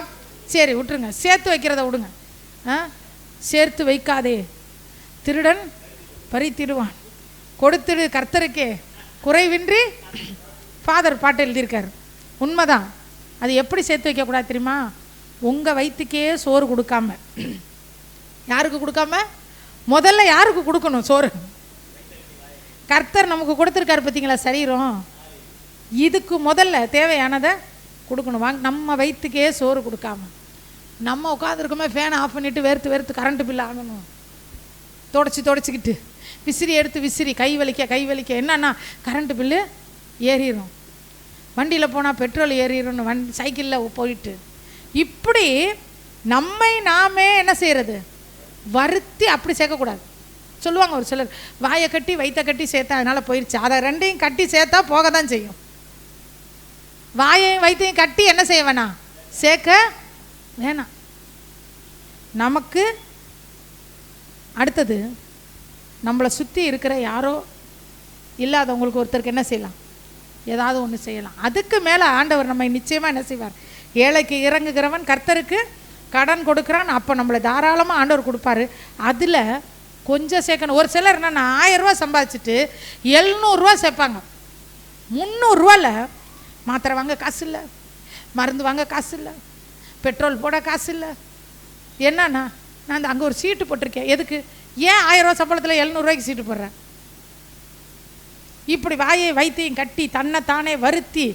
சரி விட்டுருங்க, சேர்த்து வைக்கிறத விடுங்க. சேர்த்து வைக்காதே, திருடன் பறித்திடுவான். கொடுத்துடு கர்த்தருக்கே குறைவின்றி. ஃபாதர் பாட்டு எழுதியிருக்கார், உண்மைதான். அது எப்படி சேர்த்து வைக்கக்கூடாது தெரியுமா? உங்கள் வயிற்றுக்கே சோறு கொடுக்காம, யாருக்கு கொடுக்காம? முதல்ல யாருக்கு கொடுக்கணும் சோறு? கர்த்தர் நமக்கு கொடுத்துருக்காரு பார்த்தீங்களா சரீரம், இதுக்கு முதல்ல தேவையானதை கொடுக்கணும். நம்ம வயிற்றுக்கே சோறு கொடுக்காம நம்ம உட்காந்துருக்கோமே ஃபேனை ஆஃப் பண்ணிவிட்டு வேர்த்து வேர்த்து கரண்ட்டு பில்லு ஆகணும், தொடச்சிக்கிட்டு விசிறி எடுத்து விசிறி கை வலிக்க என்னன்னா கரண்ட்டு பில்லு ஏறிடும். வண்டியில் போனால் பெட்ரோல் ஏறிடும்னு சைக்கிளில் போயிட்டு இப்படி நம்மை நாமே என்ன செய்கிறது? வருத்தி அப்படி சேர்க்கக்கூடாது. சொல்லுவாங்க ஒரு சிலர், வாயை கட்டி வயிற்ற கட்டி சேர்த்தா அதனால் போயிடுச்சு. அதை ரெண்டையும் கட்டி சேர்த்தா போக தான் செய்யும். வாயையும் வயிற்றையும் கட்டி என்ன செய்ய வேணாம்? சேர்க்க வேணாம். நமக்கு அடுத்தது நம்மளை சுற்றி இருக்கிற யாரோ இல்லாதவங்களுக்கு ஒருத்தருக்கு என்ன செய்யலாம்? ஏதாவது ஒன்று செய்யலாம். அதுக்கு மேலே ஆண்டவர் நம்மை நிச்சயமாக என்ன செய்வார்? ஏழைக்கு இறங்குகிறவன் கர்த்தருக்கு கடன் கொடுக்குறான். அப்போ நம்மளை தாராளமாக ஆண்டவர் கொடுப்பாரு. அதில் கொஞ்சம் சேர்க்கணும். ஒரு சிலர் என்னன்னா 1000 ரூபா சம்பாதிச்சுட்டு 700 ரூபா சேர்ப்பாங்க. 300 ரூபாவில் மாத்திரை வாங்க காசு இல்லை, மருந்து வாங்க காசு இல்லை, பெட்ரோல் போட காசு இல்லை. என்னன்னா நான் அங்கே ஒரு சீட்டு போட்டிருக்கேன், எதுக்கு? ஏன் 1000 ரூபா சம்பளத்தில் 700 ரூபாய்க்கு சீட்டு போடுறேன்? இப்படி வாயை வைத்தியம் கட்டி தன்னை தானே வருத்தி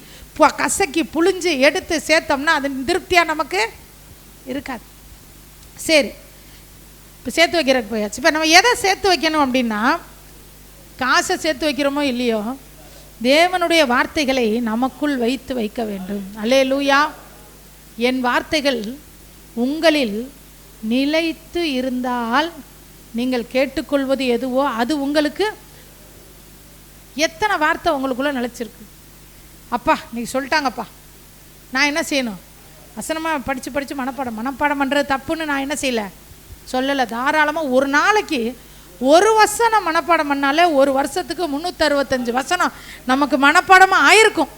கசக்கி புழிஞ்சு எடுத்து சேர்த்தோம்னா அது திருப்தியாக நமக்கு இருக்காது. சரி, இப்போ சேர்த்து வைக்கிறதுக்கு போயாச்சு. இப்போ நம்ம எதை சேர்த்து வைக்கணும் அப்படின்னா, காசை சேர்த்து வைக்கிறோமோ இல்லையோ, தேவனுடைய வார்த்தைகளை நமக்குள் வைத்து வைக்க வேண்டும். அல்லேலூயா. என் வார்த்தைகள் உங்களில் நிலைத்து இருந்தால் நீங்கள் கேட்டுக்கொள்வது எதுவோ அது உங்களுக்கு. எத்தனை வார்த்தை உங்களுக்குள்ளே நிலச்சிருக்கு? அப்பா இன்னைக்கு சொல்லிட்டாங்கப்பா, நான் என்ன செய்யணும்? வசனமாக படித்து மனப்பாடம் பண்ணுறது தப்புன்னு நான் என்ன செய்யலை, சொல்லலை. தாராளமாக ஒரு நாளைக்கு ஒரு வசனம் மனப்பாடம் பண்ணாலே ஒரு வருஷத்துக்கு 365 வசனம் நமக்கு மனப்பாடமாக ஆயிருக்கும்.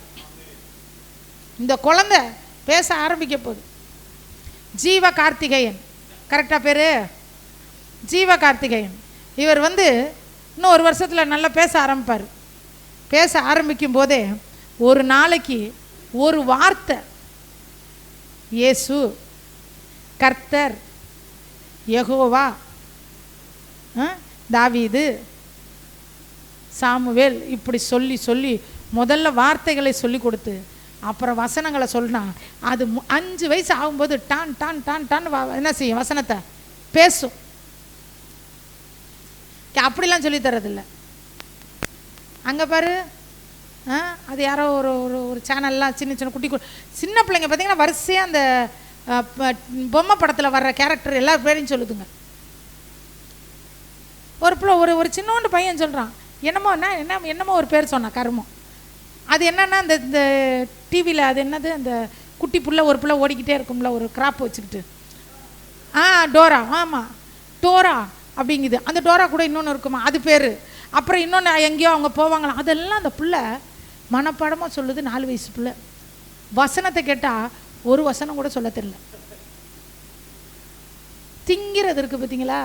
இந்த குழந்தை பேச ஆரம்பிக்க போகுது. ஜீவ கார்த்திகேயன், கரெக்டாக பேர் ஜீவ கார்த்திகேயன். இவர் இன்னும் ஒரு வருஷத்தில் நல்லா பேச ஆரம்பிப்பார். பேச ஆரம்பிக்கும் போதே ஒரு நாளைக்கு ஒரு வார்த்தை, இயேசு, கர்த்தர், யெகோவா, தாவீது, சாமுவேல் இப்படி சொல்லி சொல்லி முதல்ல வார்த்தைகளை சொல்லி கொடுத்து அப்புறம் வசனங்களை சொன்னா அது 5 வயசு ஆகும்போது டான் டான் டான் டான் என்ன செய்யும்? வசனத்தை பேசும். அப்படிலாம் சொல்லி தரதில்லை. அங்கே பாரு, அது யாரோ ஒரு ஒரு சேனல்லாம் சின்ன சின்ன குட்டி சின்ன பிள்ளைங்க பார்த்தீங்கன்னா வரிசையாக அந்த பொம்மை படத்தில் வர்ற கேரக்டர் எல்லா பேரையும் சொல்லுதுங்க. ஒரு பிள்ளை ஒரு சின்னோண்டு பையன் சொல்கிறான், என்னமோ ஒரு பேர் சொன்னான், கருமம். அது என்னன்னா இந்த டிவியில் அது என்னது, அந்த குட்டி புள்ள ஒரு பிள்ளை ஓடிக்கிட்டே இருக்கும்ல, ஒரு கிராப் வச்சுக்கிட்டு, டோரா. ஆமாம், டோரா அப்படிங்குது. அந்த டோரா கூட இன்னொன்று இருக்குமா, அது பேர். அப்புறம் இன்னொன்று எங்கேயோ அவங்க போவாங்களாம். அதெல்லாம் அந்த பிள்ளை மனப்பாடமாக சொல்லுது. 4 வயசு பிள்ளை. வசனத்தை கேட்டால் ஒரு வசனம் கூட சொல்ல தெரியல. திங்கிறது இருக்குது பார்த்தீங்களா,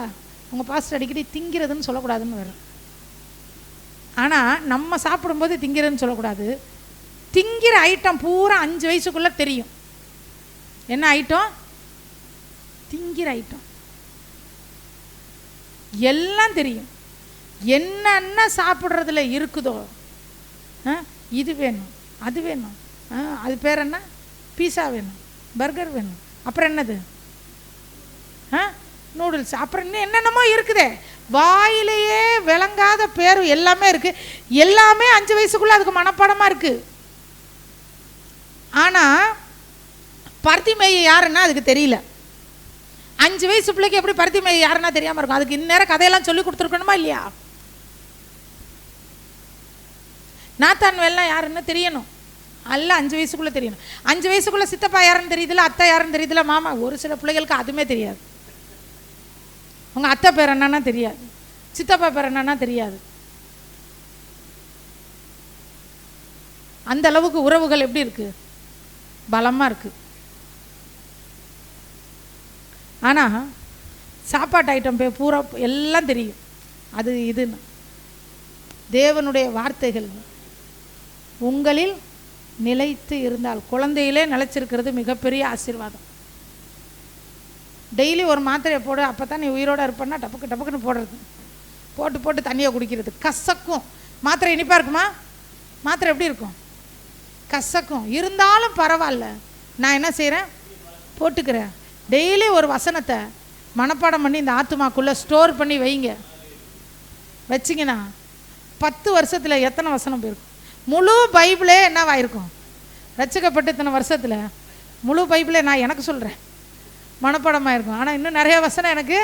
உங்கள் பாஸ்டர் அடிக்கடி திங்கிறதுன்னு சொல்லக்கூடாதுன்னு வரும். ஆனால் நம்ம சாப்பிடும்போது திங்கிறதுன்னு சொல்லக்கூடாது. திங்கிற ஐட்டம் பூரா 5 வயசுக்குள்ளே தெரியும். என்ன ஐட்டம்? திங்கிற ஐட்டம் எல்லாம் தெரியும். என்னென்ன சாப்பிட்றதுல இருக்குதோ, இது வேணும், அது வேணும், அது பேர் என்ன, பீஸா வேணும், பர்கர் வேணும், அப்புறம் என்னது, நூடுல்ஸ், அப்புறம் இன்னும் என்னென்னமோ இருக்குதே, வாயிலேயே விளங்காத பேர் எல்லாமே இருக்கு. எல்லாமே 5 வயசுக்குள்ள அதுக்கு மனப்பாடமா இருக்கு. ஆனா பருத்தி மேய யாருன்னா அதுக்கு தெரியல. 5 வயசு பிள்ளைக்கு எப்படி பருத்தி மேய யாருன்னா தெரியாம இருக்கும்? அதுக்கு இந்நேரம் கதையெல்லாம் சொல்லி கொடுத்துருக்கணுமா இல்லையா? நாத்தான்வேல்லாம் யாருன்னு தெரியணும், அல்ல 5 வயசுக்குள்ள தெரியணும். 5 வயசுக்குள்ள சித்தப்பா யாருன்னு தெரியுதுல, அத்தை யாருன்னு தெரியுதுல, மாமா. ஒரு சில பிள்ளைகளுக்கு அதுவுமே தெரியாது. உங்க அத்தை பேர் என்னன்னா தெரியாது, சித்தப்பா பேர் என்னன்னா தெரியாது. அந்த அளவுக்கு உறவுகள் எப்படி இருக்கு, பலமா இருக்கு. ஆனா சாப்பாட்டு ஐட்டம் பூரா எல்லாம் தெரியும், அது இதுன்னு. தேவனுடைய வார்த்தைகள் உங்களில் நிலைத்து இருந்தால், குழந்தையிலே நிலைச்சிருக்கிறது மிகப்பெரிய ஆசீர்வாதம். டெய்லி ஒரு மாத்திரையை போடு, அப்போ தான் நீ உயிரோடு இருப்பேன்னா டப்புக்கு டப்புக்குன்னு போடுறது, போட்டு போட்டு தண்ணியை குடிக்கிறது. கசக்கும். மாத்திரை இனிப்பாக இருக்குமா? மாத்திரை எப்படி இருக்கும்? கசக்கும். இருந்தாலும் பரவாயில்ல, நான் என்ன செய்கிறேன், போட்டுக்கிறேன். டெய்லி ஒரு வசனத்தை மனப்பாடம் பண்ணி இந்த ஆத்துமாக்குள்ளே ஸ்டோர் பண்ணி வைங்க. வச்சிங்கன்னா 10 வருஷத்தில் எத்தனை வசனம் போயிருக்கும்? முழு பைபிளே என்னவாயிருக்கும்? ரட்சிக்கப்பட்டு இத்தனை வருஷத்தில் முழு பைபிளே நான் எனக்கு சொல்கிறேன் மனப்பாடமாக இருக்கும். ஆனால் இன்னும் நிறைய வசனம் எனக்கு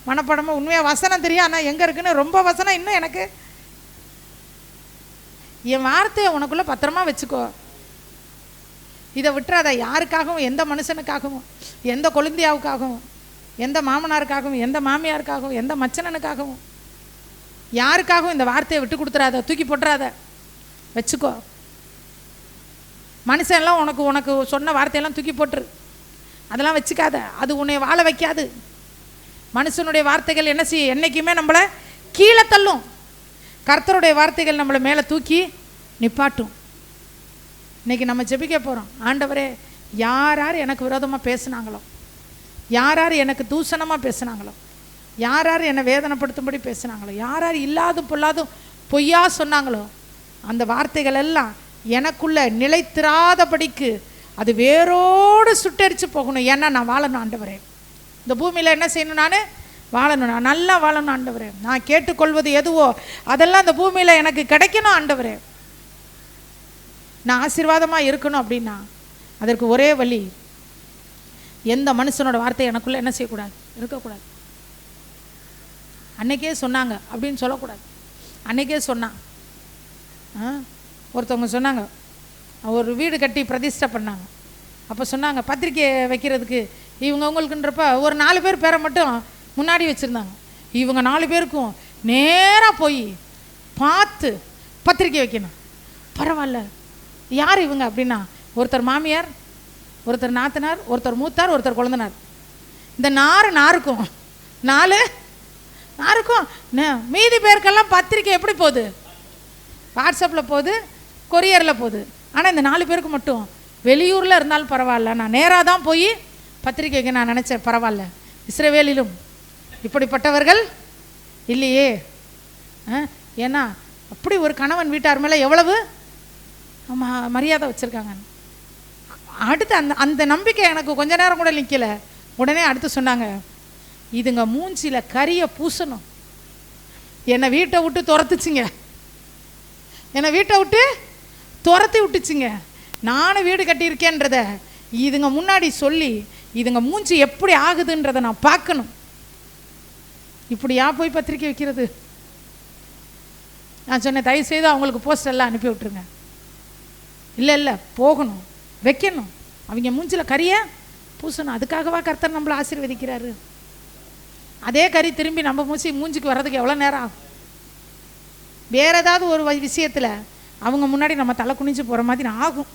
மனப்பாடமாக உண்மையாக வசனம் தெரியும், ஆனால் எங்கே இருக்குன்னு ரொம்ப வசனம் இன்னும் எனக்கு. என் வார்த்தையை உனக்குள்ளே பத்திரமா வச்சுக்கோ. இதை விட்டுறாத. யாருக்காகவும், எந்த மனுஷனுக்காகவும், எந்த கொழுந்தியாவுக்காகவும், எந்த மாமனாருக்காகவும், எந்த மாமியாருக்காகவும், எந்த மச்சனனுக்காகவும், யாருக்காகவும் இந்த வார்த்தையை விட்டு கொடுத்துறாத, தூக்கி போட்டுறாத, வச்சுக்கோ. மனுஷன்லாம் உனக்கு சொன்ன வார்த்தையெல்லாம் தூக்கி போட்டுரு, அதெல்லாம் வச்சுக்காத. அது உன்னை வாழ வைக்காது. மனுஷனுடைய வார்த்தைகள் என்ன செய்ய, என்னைக்குமே நம்மளை கீழே தள்ளும். கர்த்தருடைய வார்த்தைகள் நம்மளை மேலே தூக்கி நிப்பாட்டும். இன்னைக்கு நம்ம ஜெபிக்க போகிறோம். ஆண்டவரே, யார் யார் எனக்கு விரோதமாக பேசுனாங்களோ, யார் யார் எனக்கு தூஷணமாக பேசுனாங்களோ, யார் யார் என்னை வேதனைப்படுத்தும்படி பேசுனாங்களோ, யார் யார் இல்லாதும் பொல்லாதும் பொய்யா சொன்னாங்களோ, அந்த வார்த்தைகள் எல்லாம் எனக்குள்ள நிலைத்திராதபடிக்கு அது வேரோடு சுட்டரிச்சு போகணும். ஏன்னா நான் வாழணும் ஆண்டவரே. இந்த பூமியில் என்ன செய்யணும், நான் வாழணும், நான் நல்லா வாழணும் ஆண்டவரே. நான் கேட்டுக்கொள்வது எதுவோ அதெல்லாம் இந்த பூமியில் எனக்கு கிடைக்கணும் ஆண்டவரே. நான் ஆசீர்வாதமாக இருக்கணும் அப்படின்னா அதற்கு ஒரே வழி, எந்த மனுஷனோட வார்த்தை எனக்குள்ளே என்ன செய்யக்கூடாது, இருக்கக்கூடாது. அன்னைக்கே சொன்னாங்க அப்படின்னு சொல்லக்கூடாது. அன்னைக்கே சொன்னான். ஒருத்தவங்க சொன்னாங்க, ஒரு வீடு கட்டி பிரதிஷ்டை பண்ணாங்க. அப்போ சொன்னாங்க, பத்திரிக்கை வைக்கிறதுக்கு இவங்க அவங்களுக்குன்றப்ப ஒரு 4 பேர் பேரை மட்டும் முன்னாடி வச்சுருந்தாங்க. இவங்க 4 பேருக்கும் நேராக போய் பார்த்து பத்திரிக்கை வைக்கணும். பரவாயில்ல, யார் இவங்க அப்படின்னா, ஒருத்தர் மாமியார், ஒருத்தர் நாத்தனார், ஒருத்தர் மூத்தார், ஒருத்தர் குழந்தனார். இந்த 4 நாருக்கும் மீதி பேருக்கெல்லாம் பத்திரிக்கை எப்படி போகுது, வாட்ஸ்அப்பில் போகுது, கொரியரில் போகுது. ஆனால் இந்த 4 பேருக்கு மட்டும் வெளியூரில் இருந்தாலும் பரவாயில்ல, நான் நேராக தான் போய் பத்திரிக்கைக்கு நான் நினச்சேன். பரவாயில்ல, இஸ்ரவேலிலும் இப்படிப்பட்டவர்கள் இல்லையே. ஏன்னா அப்படி ஒரு கணவன் வீட்டார் மேலே எவ்வளவு மரியாதை வச்சுருக்காங்க. அடுத்து அந்த நம்பிக்கை எனக்கு கொஞ்ச நேரம் கூட நிற்கல. உடனே அடுத்து சொன்னாங்க, இதுங்க மூஞ்சியில் கரியை பூசணும். என்னை வீட்டை விட்டு துரத்துச்சிங்க, என்னை வீட்டை விட்டு துரத்தி விட்டுச்சுங்க. நானும் வீடு கட்டியிருக்கேன்றத இதுங்க முன்னாடி சொல்லி இதுங்க மூஞ்சி எப்படி ஆகுதுன்றதை நான் பார்க்கணும். இப்படியா போய் பத்திரிக்கை வைக்கிறது? நான் சொன்னேன், தயவு செய்து அவங்களுக்கு போஸ்டர் எல்லாம் அனுப்பி விட்டுருங்க. இல்லை போகணும், வைக்கணும், அவங்க மூஞ்சில் கரியை பூசணும். அதுக்காகவா கர்த்தர் நம்மளை ஆசீர்வதிக்கிறாரு? அதே கறி திரும்பி நம்ம மூஞ்சிக்கு வர்றதுக்கு எவ்வளோ நேரம் ஆகும்? வேற ஏதாவது ஒரு விஷயத்தில் அவங்க முன்னாடி நம்ம தலை குனிஞ்சு போகிற மாதிரி ஆகும்.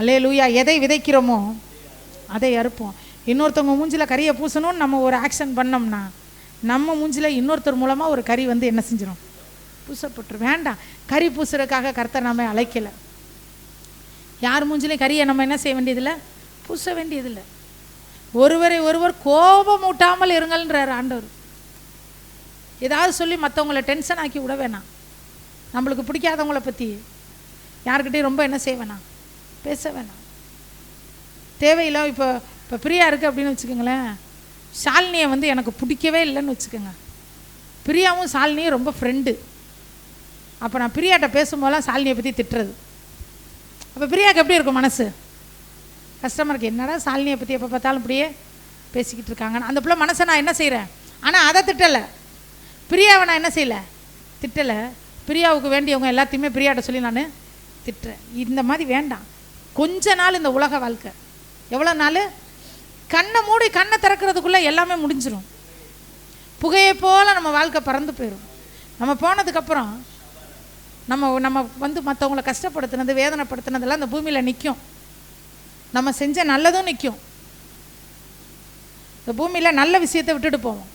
அல்லேலூயா. எதை விதைக்கிறோமோ அதை அறுப்போம். இன்னொருத்தவங்க மூஞ்சில் கறியை பூசணும்னு நம்ம ஒரு ஆக்ஷன் பண்ணோம்னா நம்ம மூஞ்சில் இன்னொருத்தர் மூலமாக ஒரு கறி வந்து என்ன செஞ்சிடும்? பூசப்பட்டுரு. வேண்டாம், கறி பூசுறதுக்காக கர்த்தர் நம்ம அழைக்கலை. யார் மூஞ்சிலையும் கறியை நம்ம என்ன செய்ய வேண்டியதில்லை, பூச வேண்டியதில்லை. ஒருவரை ஒருவர் கோபம் ஊட்டாமல் இருங்கள்ன்றார் ஆண்டவர். ஏதாவது சொல்லி மற்றவங்களை டென்ஷன் ஆக்கி விட வேணாம். நம்மளுக்கு பிடிக்காதவங்கள பற்றி யாருக்கிட்டையும் ரொம்ப என்ன செய்ய வேணாம், பேச வேணாம், தேவையில்லை. இப்போ பிரியா இருக்குது அப்படின்னு வச்சுக்கோங்களேன். ஷாலினியை வந்து எனக்கு பிடிக்கவே இல்லைன்னு வச்சுக்கோங்க. பிரியாவும் ஷாலினியும் ரொம்ப ஃப்ரெண்டு. அப்போ நான் பிரியாட்ட பேசும்போதெல்லாம் ஷாலினியை பற்றி திட்டுறது. அப்போ பிரியாவுக்கு எப்படி இருக்கும் மனசு? கஷ்டமாக இருக்குது. என்னடா ஷாலினியை பற்றி எப்போ பார்த்தாலும் இப்படியே பேசிக்கிட்டு இருக்காங்க. அந்த பிள்ளை மனசை நான் என்ன செய்கிறேன், ஆனால் அதை திட்டலை. பிரியாவை நான் என்ன செய்யலை, திட்டலை. பிரியாவுக்கு வேண்டியவங்க எல்லாத்தையுமே பிரியாட்ட சொல்லி நான் திட்டுறேன். இந்த மாதிரி வேண்டாம். கொஞ்ச நாள் இந்த உலக வாழ்க்கை எவ்வளோ நாள்? கண்ணை மூடி கண்ணை திறக்கிறதுக்குள்ளே எல்லாமே முடிஞ்சிடும். புகையை போல் நம்ம வாழ்க்கை பறந்து போயிடும். நம்ம போனதுக்கப்புறம் நம்ம வந்து மற்றவங்களை கஷ்டப்படுத்தினது, வேதனைப்படுத்தினதெல்லாம் இந்த பூமியில் நிற்கும். நம்ம செஞ்ச நல்லதும் நிற்கும். இந்த பூமியில் நல்ல விஷயத்தை விட்டுட்டு போவோம்,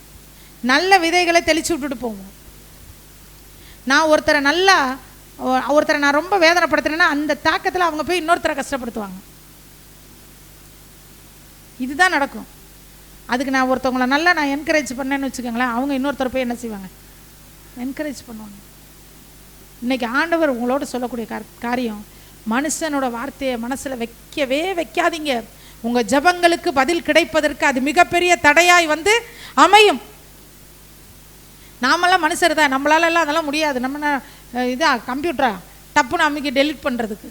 நல்ல விதைகளை தெளித்து விட்டுட்டு போவோம். நான் ஒருத்தரை நான் ரொம்ப வேதனைப்படுத்துறேன்னா அந்த தாக்கத்தில் அவங்க போய் இன்னொருத்தரை கஷ்டப்படுத்துவாங்க. இதுதான் நடக்கும். அதுக்கு நான் ஒருத்தவங்களை நல்லா நான் என்கரேஜ் பண்ணேன்னு வச்சுக்கோங்களேன், அவங்க இன்னொருத்தரை போய் என்ன செய்வாங்க, என்கரேஜ் பண்ணுவாங்க. இன்றைக்கி ஆண்டவர் உங்களோட சொல்லக்கூடிய காரியம், மனுஷனோட வார்த்தையை மனசில் வைக்கவே வைக்காதீங்க. உங்கள் ஜபங்களுக்கு பதில் கிடைப்பதற்கு அது மிகப்பெரிய தடையாய் வந்து அமையும். நாமெல்லாம் மனுஷர் தான், நம்மளாலெல்லாம் அதெல்லாம் முடியாது. நம்ம கம்ப்யூட்டரா டப்புன்னு அமைக்க டெலிட் பண்ணுறதுக்கு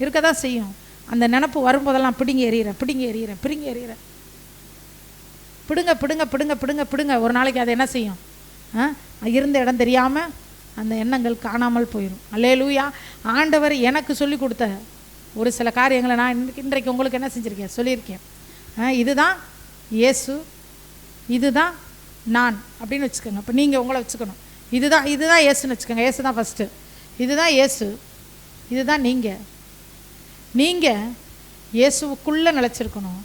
இருக்க தான் செய்யும். அந்த நினப்பு வரும்போதெல்லாம் பிடுங்கி எறிகிறேன். பிடுங்க. ஒரு நாளைக்கு அது என்ன செய்யும், இருந்த இடம் தெரியாமல் அந்த எண்ணங்கள் காணாமல் போயிடும். அல்லேலூயா. ஆண்டவர் எனக்கு சொல்லி கொடுத்த ஒரு சில காரியங்களை நான் இன்றைக்கு உங்களுக்கு என்ன செஞ்சுருக்கேன், சொல்லியிருக்கேன். இதுதான் இயேசு, இதுதான் நான் அப்படின்னு வச்சுக்கோங்க. இப்போ நீங்கள் உங்களை வச்சுக்கணும். இதுதான் இயேசுன்னு வச்சுக்கோங்க. இயேசு தான் ஃபஸ்ட்டு. இதுதான் இயேசு, இதுதான் நீங்கள் இயேசுக்குள்ளே நிலச்சிருக்கணும்.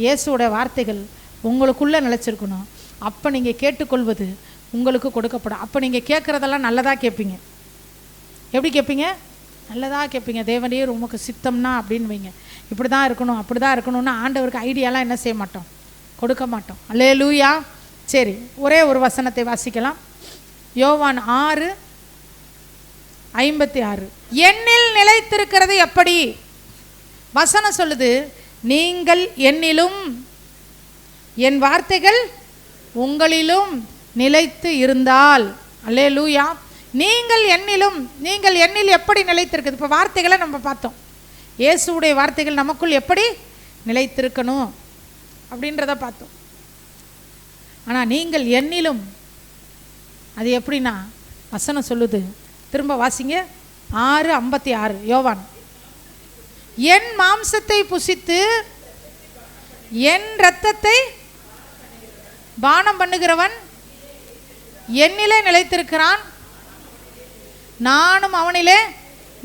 இயேசுவோட வார்த்தைகள் உங்களுக்குள்ளே நிலச்சிருக்கணும். அப்போ நீங்கள் கேட்டுக்கொள்வது உங்களுக்கு கொடுக்கப்படும். அப்போ நீங்கள் கேட்குறதெல்லாம் நல்லதாக கேட்பீங்க. எப்படி கேட்பீங்க? நல்லதாக கேட்பீங்க. தேவனே உமக்கு சித்தம்னா அப்படின்னு வைங்க. இப்படி தான் இருக்கணும், அப்படி தான் இருக்கணும்னு ஆண்டவருக்கு ஐடியாலாம் என்ன செய்ய மாட்டோம், கொடுக்க மாட்டோம். அல்லேலூயா. சரி, ஒரே ஒரு வசனத்தை வாசிக்கலாம். யோவான் 6:56. என்னில் நிலைத்திருக்கிறது எப்படி? வசனம் சொல்லுது, நீங்கள் என்னிலும் என் வார்த்தைகள் உங்களிலும் நிலைத்து இருந்தால். அல்லேலூயா. நீங்கள் என்னில் எப்படி நிலைத்திருக்குது? இப்போ வார்த்தைகளை நம்ம பார்த்தோம். இயேசுவுடைய வார்த்தைகள் நமக்குள் எப்படி நிலைத்திருக்கணும் அப்படின்றத பார்த்தோம். ஆனால் நீங்கள் என்னிலும், அது எப்படின்னா வசனம் சொல்லுது, திரும்ப வாசிங்க. 6:56 யோவான். என் மாம்சத்தை புசித்து என் இரத்தத்தை பானம் பண்ணுகிறவன் என்னிலே நிலைத்திருக்கிறான், நானும் அவனிலே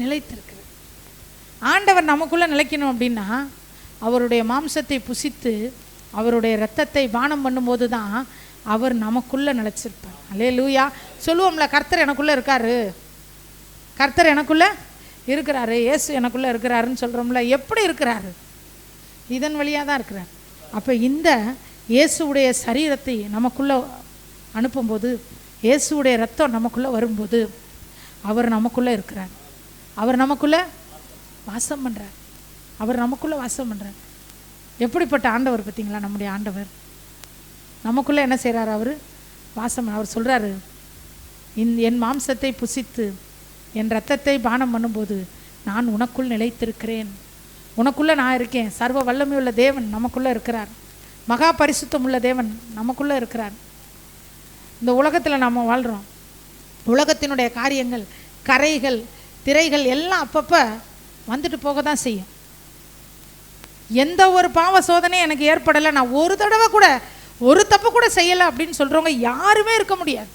நிலைத்திருக்கிறேன். ஆண்டவர் நமக்குள்ளே நிலைக்கணும் அப்படின்னா அவருடைய மாம்சத்தை புசித்து அவருடைய இரத்தத்தை பானம் பண்ணும்போது தான் அவர் நமக்குள்ளே நிலைச்சிருப்பார். அல்லேலூயா. சொல்லுவோம்ல, கர்த்தர் எனக்குள்ளே இருக்காரு, கர்த்தர் எனக்குள்ளே இருக்கிறாரு, இயேசு எனக்குள்ளே இருக்கிறாருன்னு சொல்கிறோம்ல. எப்படி இருக்கிறாரு? இதன் வழியாக தான் இருக்கிறார். அப்போ இந்த இயேசுவுடைய சரீரத்தை நமக்குள்ளே அனுப்பும்போது இயேசுடைய ரத்தம் நமக்குள்ளே வரும்போது அவர் நமக்குள்ளே இருக்கிறார். அவர் நமக்குள்ளே வாசம் பண்ணுறார். அவர் நமக்குள்ளே வாசம் பண்ணுறார். எப்படிப்பட்ட ஆண்டவர் பார்த்தீங்களா? நம்முடைய ஆண்டவர் நமக்குள்ளே என்ன செய்கிறார்? அவர் வாசம். அவர் சொல்கிறாரு, என் மாம்சத்தை புசித்து என் ரத்தத்தை பானம் பண்ணும்போது நான் உனக்குள் நிலைத்திருக்கிறேன். உனக்குள்ளே நான் இருக்கேன். சர்வ வல்லமை உள்ள தேவன் நமக்குள்ளே இருக்கிறார். மகா பரிசுத்தம் உள்ள தேவன் நமக்குள்ளே இருக்கிறார். இந்த உலகத்தில் நாம் வாழ்கிறோம். உலகத்தினுடைய காரியங்கள், கரைகள், திரைகள் எல்லாம் அப்பப்போ வந்துட்டு போக தான் செய்யும். எந்த ஒரு பாவ சோதனையும் எனக்கு ஏற்படலை, நான் ஒரு தடவை கூட ஒரு தப்பு கூட செய்யலை அப்படின்னு சொல்கிறவங்க யாருமே இருக்க முடியாது.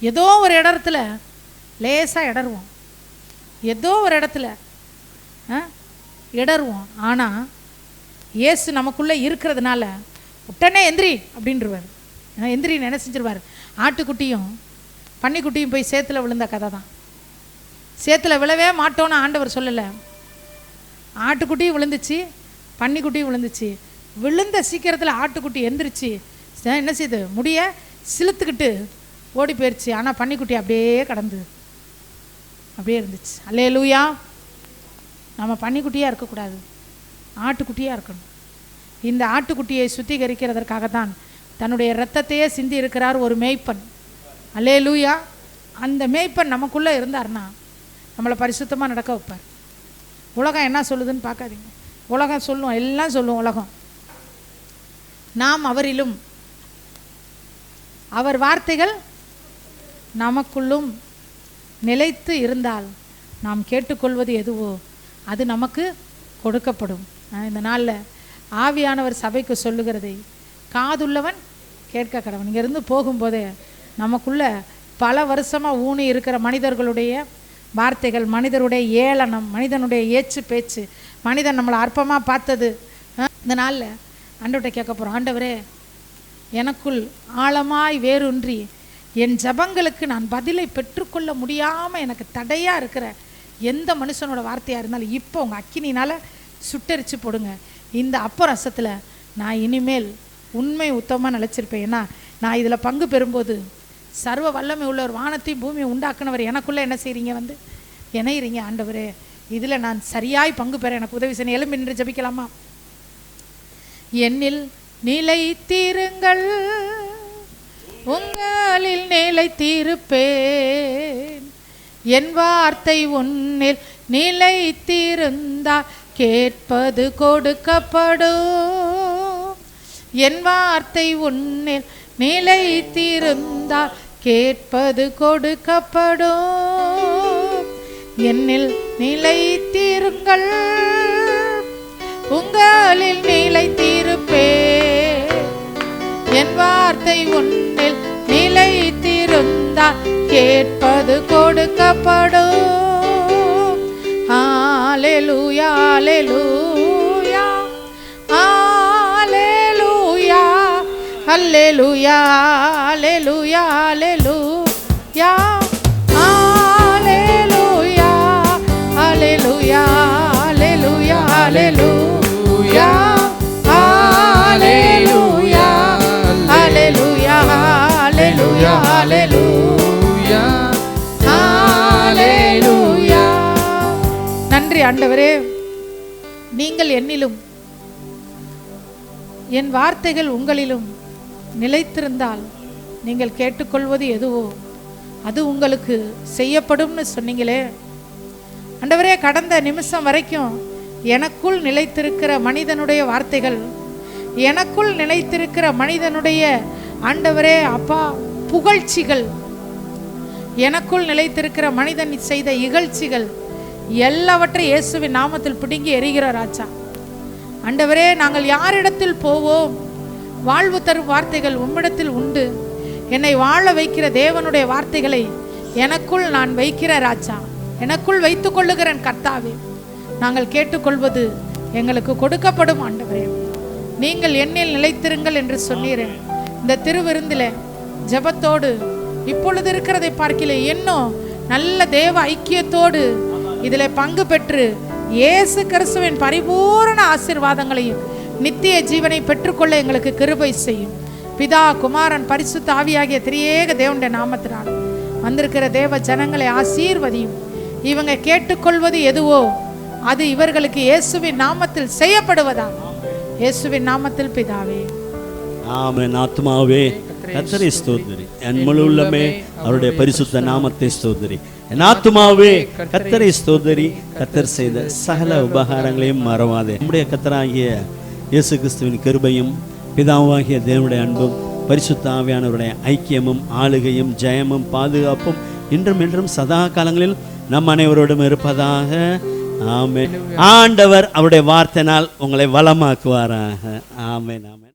ஏதோ ஒரு இடத்துல லேசாக இடருவோம், ஏதோ ஒரு இடத்துல இடருவோம். ஆனால் இயேசு நமக்குள்ளே இருக்கிறதுனால உடனே எந்திரி அப்படின்றவார். எந்திரின்னு என்ன செஞ்சிருவார்? ஆட்டுக்குட்டியும் பன்னிக்குட்டியும் போய் சேத்துல விழுந்த கதை தான். சேத்துல விழவே மாட்டோன்னு ஆண்டவர் சொல்லலை. ஆட்டுக்குட்டியும் விழுந்துச்சு, பன்னிக்குட்டியும் விழுந்துச்சு. விழுந்த சீக்கிரத்தில் ஆட்டுக்குட்டி எந்திரிச்சு என்ன செய்யுது? முடிய சிலுத்துக்கிட்டு ஓடி போயிடுச்சு. ஆனால் பன்னிக்குட்டி அப்படியே கடந்து அப்படியே இருந்துச்சு. அல்லேலூயா. நம்ம பன்னிக்குட்டியாக இருக்கக்கூடாது, ஆட்டுக்குட்டியாக இருக்கணும். இந்த ஆட்டுக்குட்டியை சுத்திகரிக்கிறதற்காக தான் தன்னுடைய இரத்தத்தையே சிந்தி இருக்கிறார் ஒரு மேய்ப்பன். அல்லேலூயா. அந்த மேய்ப்பன் நமக்குள்ளே இருந்தார்னா நம்மளை பரிசுத்தமாக நடக்க வைப்பார். உலகம் என்ன சொல்லுதுன்னு பார்க்காதீங்க. உலகம் சொல்லும், எல்லாம் சொல்லும் உலகம். நாம் அவரிலும் அவர் வார்த்தைகள் நமக்குள்ளும் நிலைத்து இருந்தால் நாம் கேட்டுக்கொள்வது எதுவோ அது நமக்கு கொடுக்கப்படும். இந்த நாளில் ஆவியானவர் சபைக்கு சொல்லுகிறதை காதுள்ளவன் கேட்க கடவன். இங்கேருந்து போகும்போதே நமக்குள்ள பல வருஷமாக ஊனி இருக்கிற மனிதர்களுடைய வார்த்தைகள், மனிதருடைய ஏளனம், மனிதனுடைய ஏச்சு பேச்சு, மனிதன் நம்மளை அற்பமாக பார்த்தது, இந்த நாளில் ஆண்டவர்கிட்ட கேட்க போகிறோம். ஆண்டவரே, எனக்குள் ஆழமாய் வேரூன்றி என் ஜபங்களுக்கு நான் பதிலை பெற்றுக்கொள்ள முடியாமல் எனக்கு தடையாக இருக்கிற எந்த மனுஷனோட வார்த்தையாக இருந்தாலும் இப்போ உங்கள் அக்கினினால் சுட்டரித்து போடுங்க. இந்த அப்ப ரசத்தில் நான் இனிமேல் உண்மை உத்தமமாக நினச்சிருப்பேன். ஏன்னா நான் இதில் பங்கு பெறும்போது சர்வ வல்லமை உள்ள ஒரு வானத்தையும் பூமியை உண்டாக்குனவர் எனக்குள்ளே என்ன செய்கிறீங்க? இணையிறீங்க. ஆண்டவரே, இதில் நான் சரியாய் பங்கு பெற எனக்கு உதவி செய்ய. எலும்பி நின்று ஜபிக்கலாமா? என்னில் நிலைத்திருங்கள், உங்களில் நிலைத்திருப்பேன். என் வார்த்தை உன்னில் நிலைத்திருந்தால் கேட்பது கொடுக்கப்படும். என் வார்த்தை உன்னில் நிலைத்திருந்தால் கேட்பது கொடுக்கப்படும். என்னில் நிலைத்திருங்கள், உங்களில் நிலைத்திருப்பேன். என் வார்த்தை உன்னில் நிலைத்திருந்தால் கேட்பது கொடுக்கப்படும். ஹல்லேலூயா, ஹல்லேலூயா, ஹல்லேலூயா, ஹல்லேலூயா, ஹல்லேலூயா, ஹல்லேலூயா, ஹல்லேலூயா, ஹல்லேலூயா, ஹல்லேலூயா, ஹல்லேலூயா, ஹல்லேலூயா, ஹல்லேலூயா, ஹல்லேலூயா, ஹல்லேலூயா, ஹல்லேலூயா. நன்றி ஆண்டவரே, நீங்கள் என்னிலும் என் வார்த்தைகள் உங்களிலும் நிலைத்திருந்தால் நீங்கள் கேட்டுக்கொள்வது எதுவோ அது உங்களுக்கு செய்யப்படும்னு சொன்னீங்களே ஆண்டவரே. கடந்த நிமிஷம் வரைக்கும் எனக்குள் நிலைத்திருக்கிற மனிதனுடைய வார்த்தைகள், எனக்குள் நிலைத்திருக்கிற மனிதனுடைய ஆண்டவரே அப்பா புகழ்ச்சிகள், எனக்குள் நிலைத்திருக்கிற மனிதன் செய்த இகழ்ச்சிகள் எல்லாவற்றையும் இயேசுவின் நாமத்தில் பிடுங்கி எறிகிற ராஜா. ஆண்டவரே, நாங்கள் யாரிடத்தில் போவோம்? வாழ்வு தரும் வார்த்தைகள் உம்மிடத்தில் உண்டு. என்னை வாழ வைக்கிற தேவனுடைய வார்த்தைகளை எனக்குள் நான் வைக்கிற ராஜா, எனக்குள் வைத்துக் கொள்ளுகிறேன் கர்த்தாவே. நாங்கள் கேட்டுக்கொள்வது எங்களுக்கு கொடுக்கப்படும். ஆண்டவரே, நீங்கள் என்னில் நிலைத்திருங்கள் என்று சொன்னீரேன். இந்த திருவிருந்தில் ஜெபத்தோடு இப்பொழுது இருக்கிறதை பார்க்கல, இன்னும் நல்ல தேவ ஐக்கியத்தோடு இதில் பங்கு பெற்று இயேசு கிறிஸ்துவின் பரிபூரண ஆசீர்வாதங்களையும் நித்திய ஜீவனை பெற்றுக்கொள்ள எங்களுக்கு கிருபை செய்யும். பிதா குமாரன் பரிசுத்த ஆவியாகிய திரியேக தேவனுடைய நாமத்தினால் வந்திருக்கிற தேவ ஜனங்களை ஆசீர்வதியும். இவங்க கேட்டுக்கொள்வது எதுவோ அது இவர்களுக்கு இயேசுவின் நாமத்தில் செய்யப்படுவதா. இயேசுவின் நாமத்தில் பிதாவே. ஆமென். ஆத்மாவே கர்த்தரை ஸ்தோத்திரி, என் முழு உள்ளமே அவருடைய பரிசுத்த நாமத்தை ஸ்தோத்திரி. என் ஆத்மாவே கர்த்தரை ஸ்தோத்திரி, கர்த்தர் செய்த சகல உபகாரங்களையும் மறவாதே. நம்முடைய கர்த்தராகிய இயேசு கிறிஸ்துவின் கிருபையும் பிதாவாகிய தேவனுடைய அன்பும் பரிசுத்த ஆவியானவருடைய ஐக்கியமும் ஆளுகையும் ஜெயமும் பாதுகாப்பும் இன்றும் என்றும் சதா காலங்களில் நம் அனைவரோடும் இருப்பதாக. ஆமென். ஆண்டவர் அவருடைய வார்த்தையினால் உங்களை வளமாக்குவாராக. ஆமென். ஆமென்.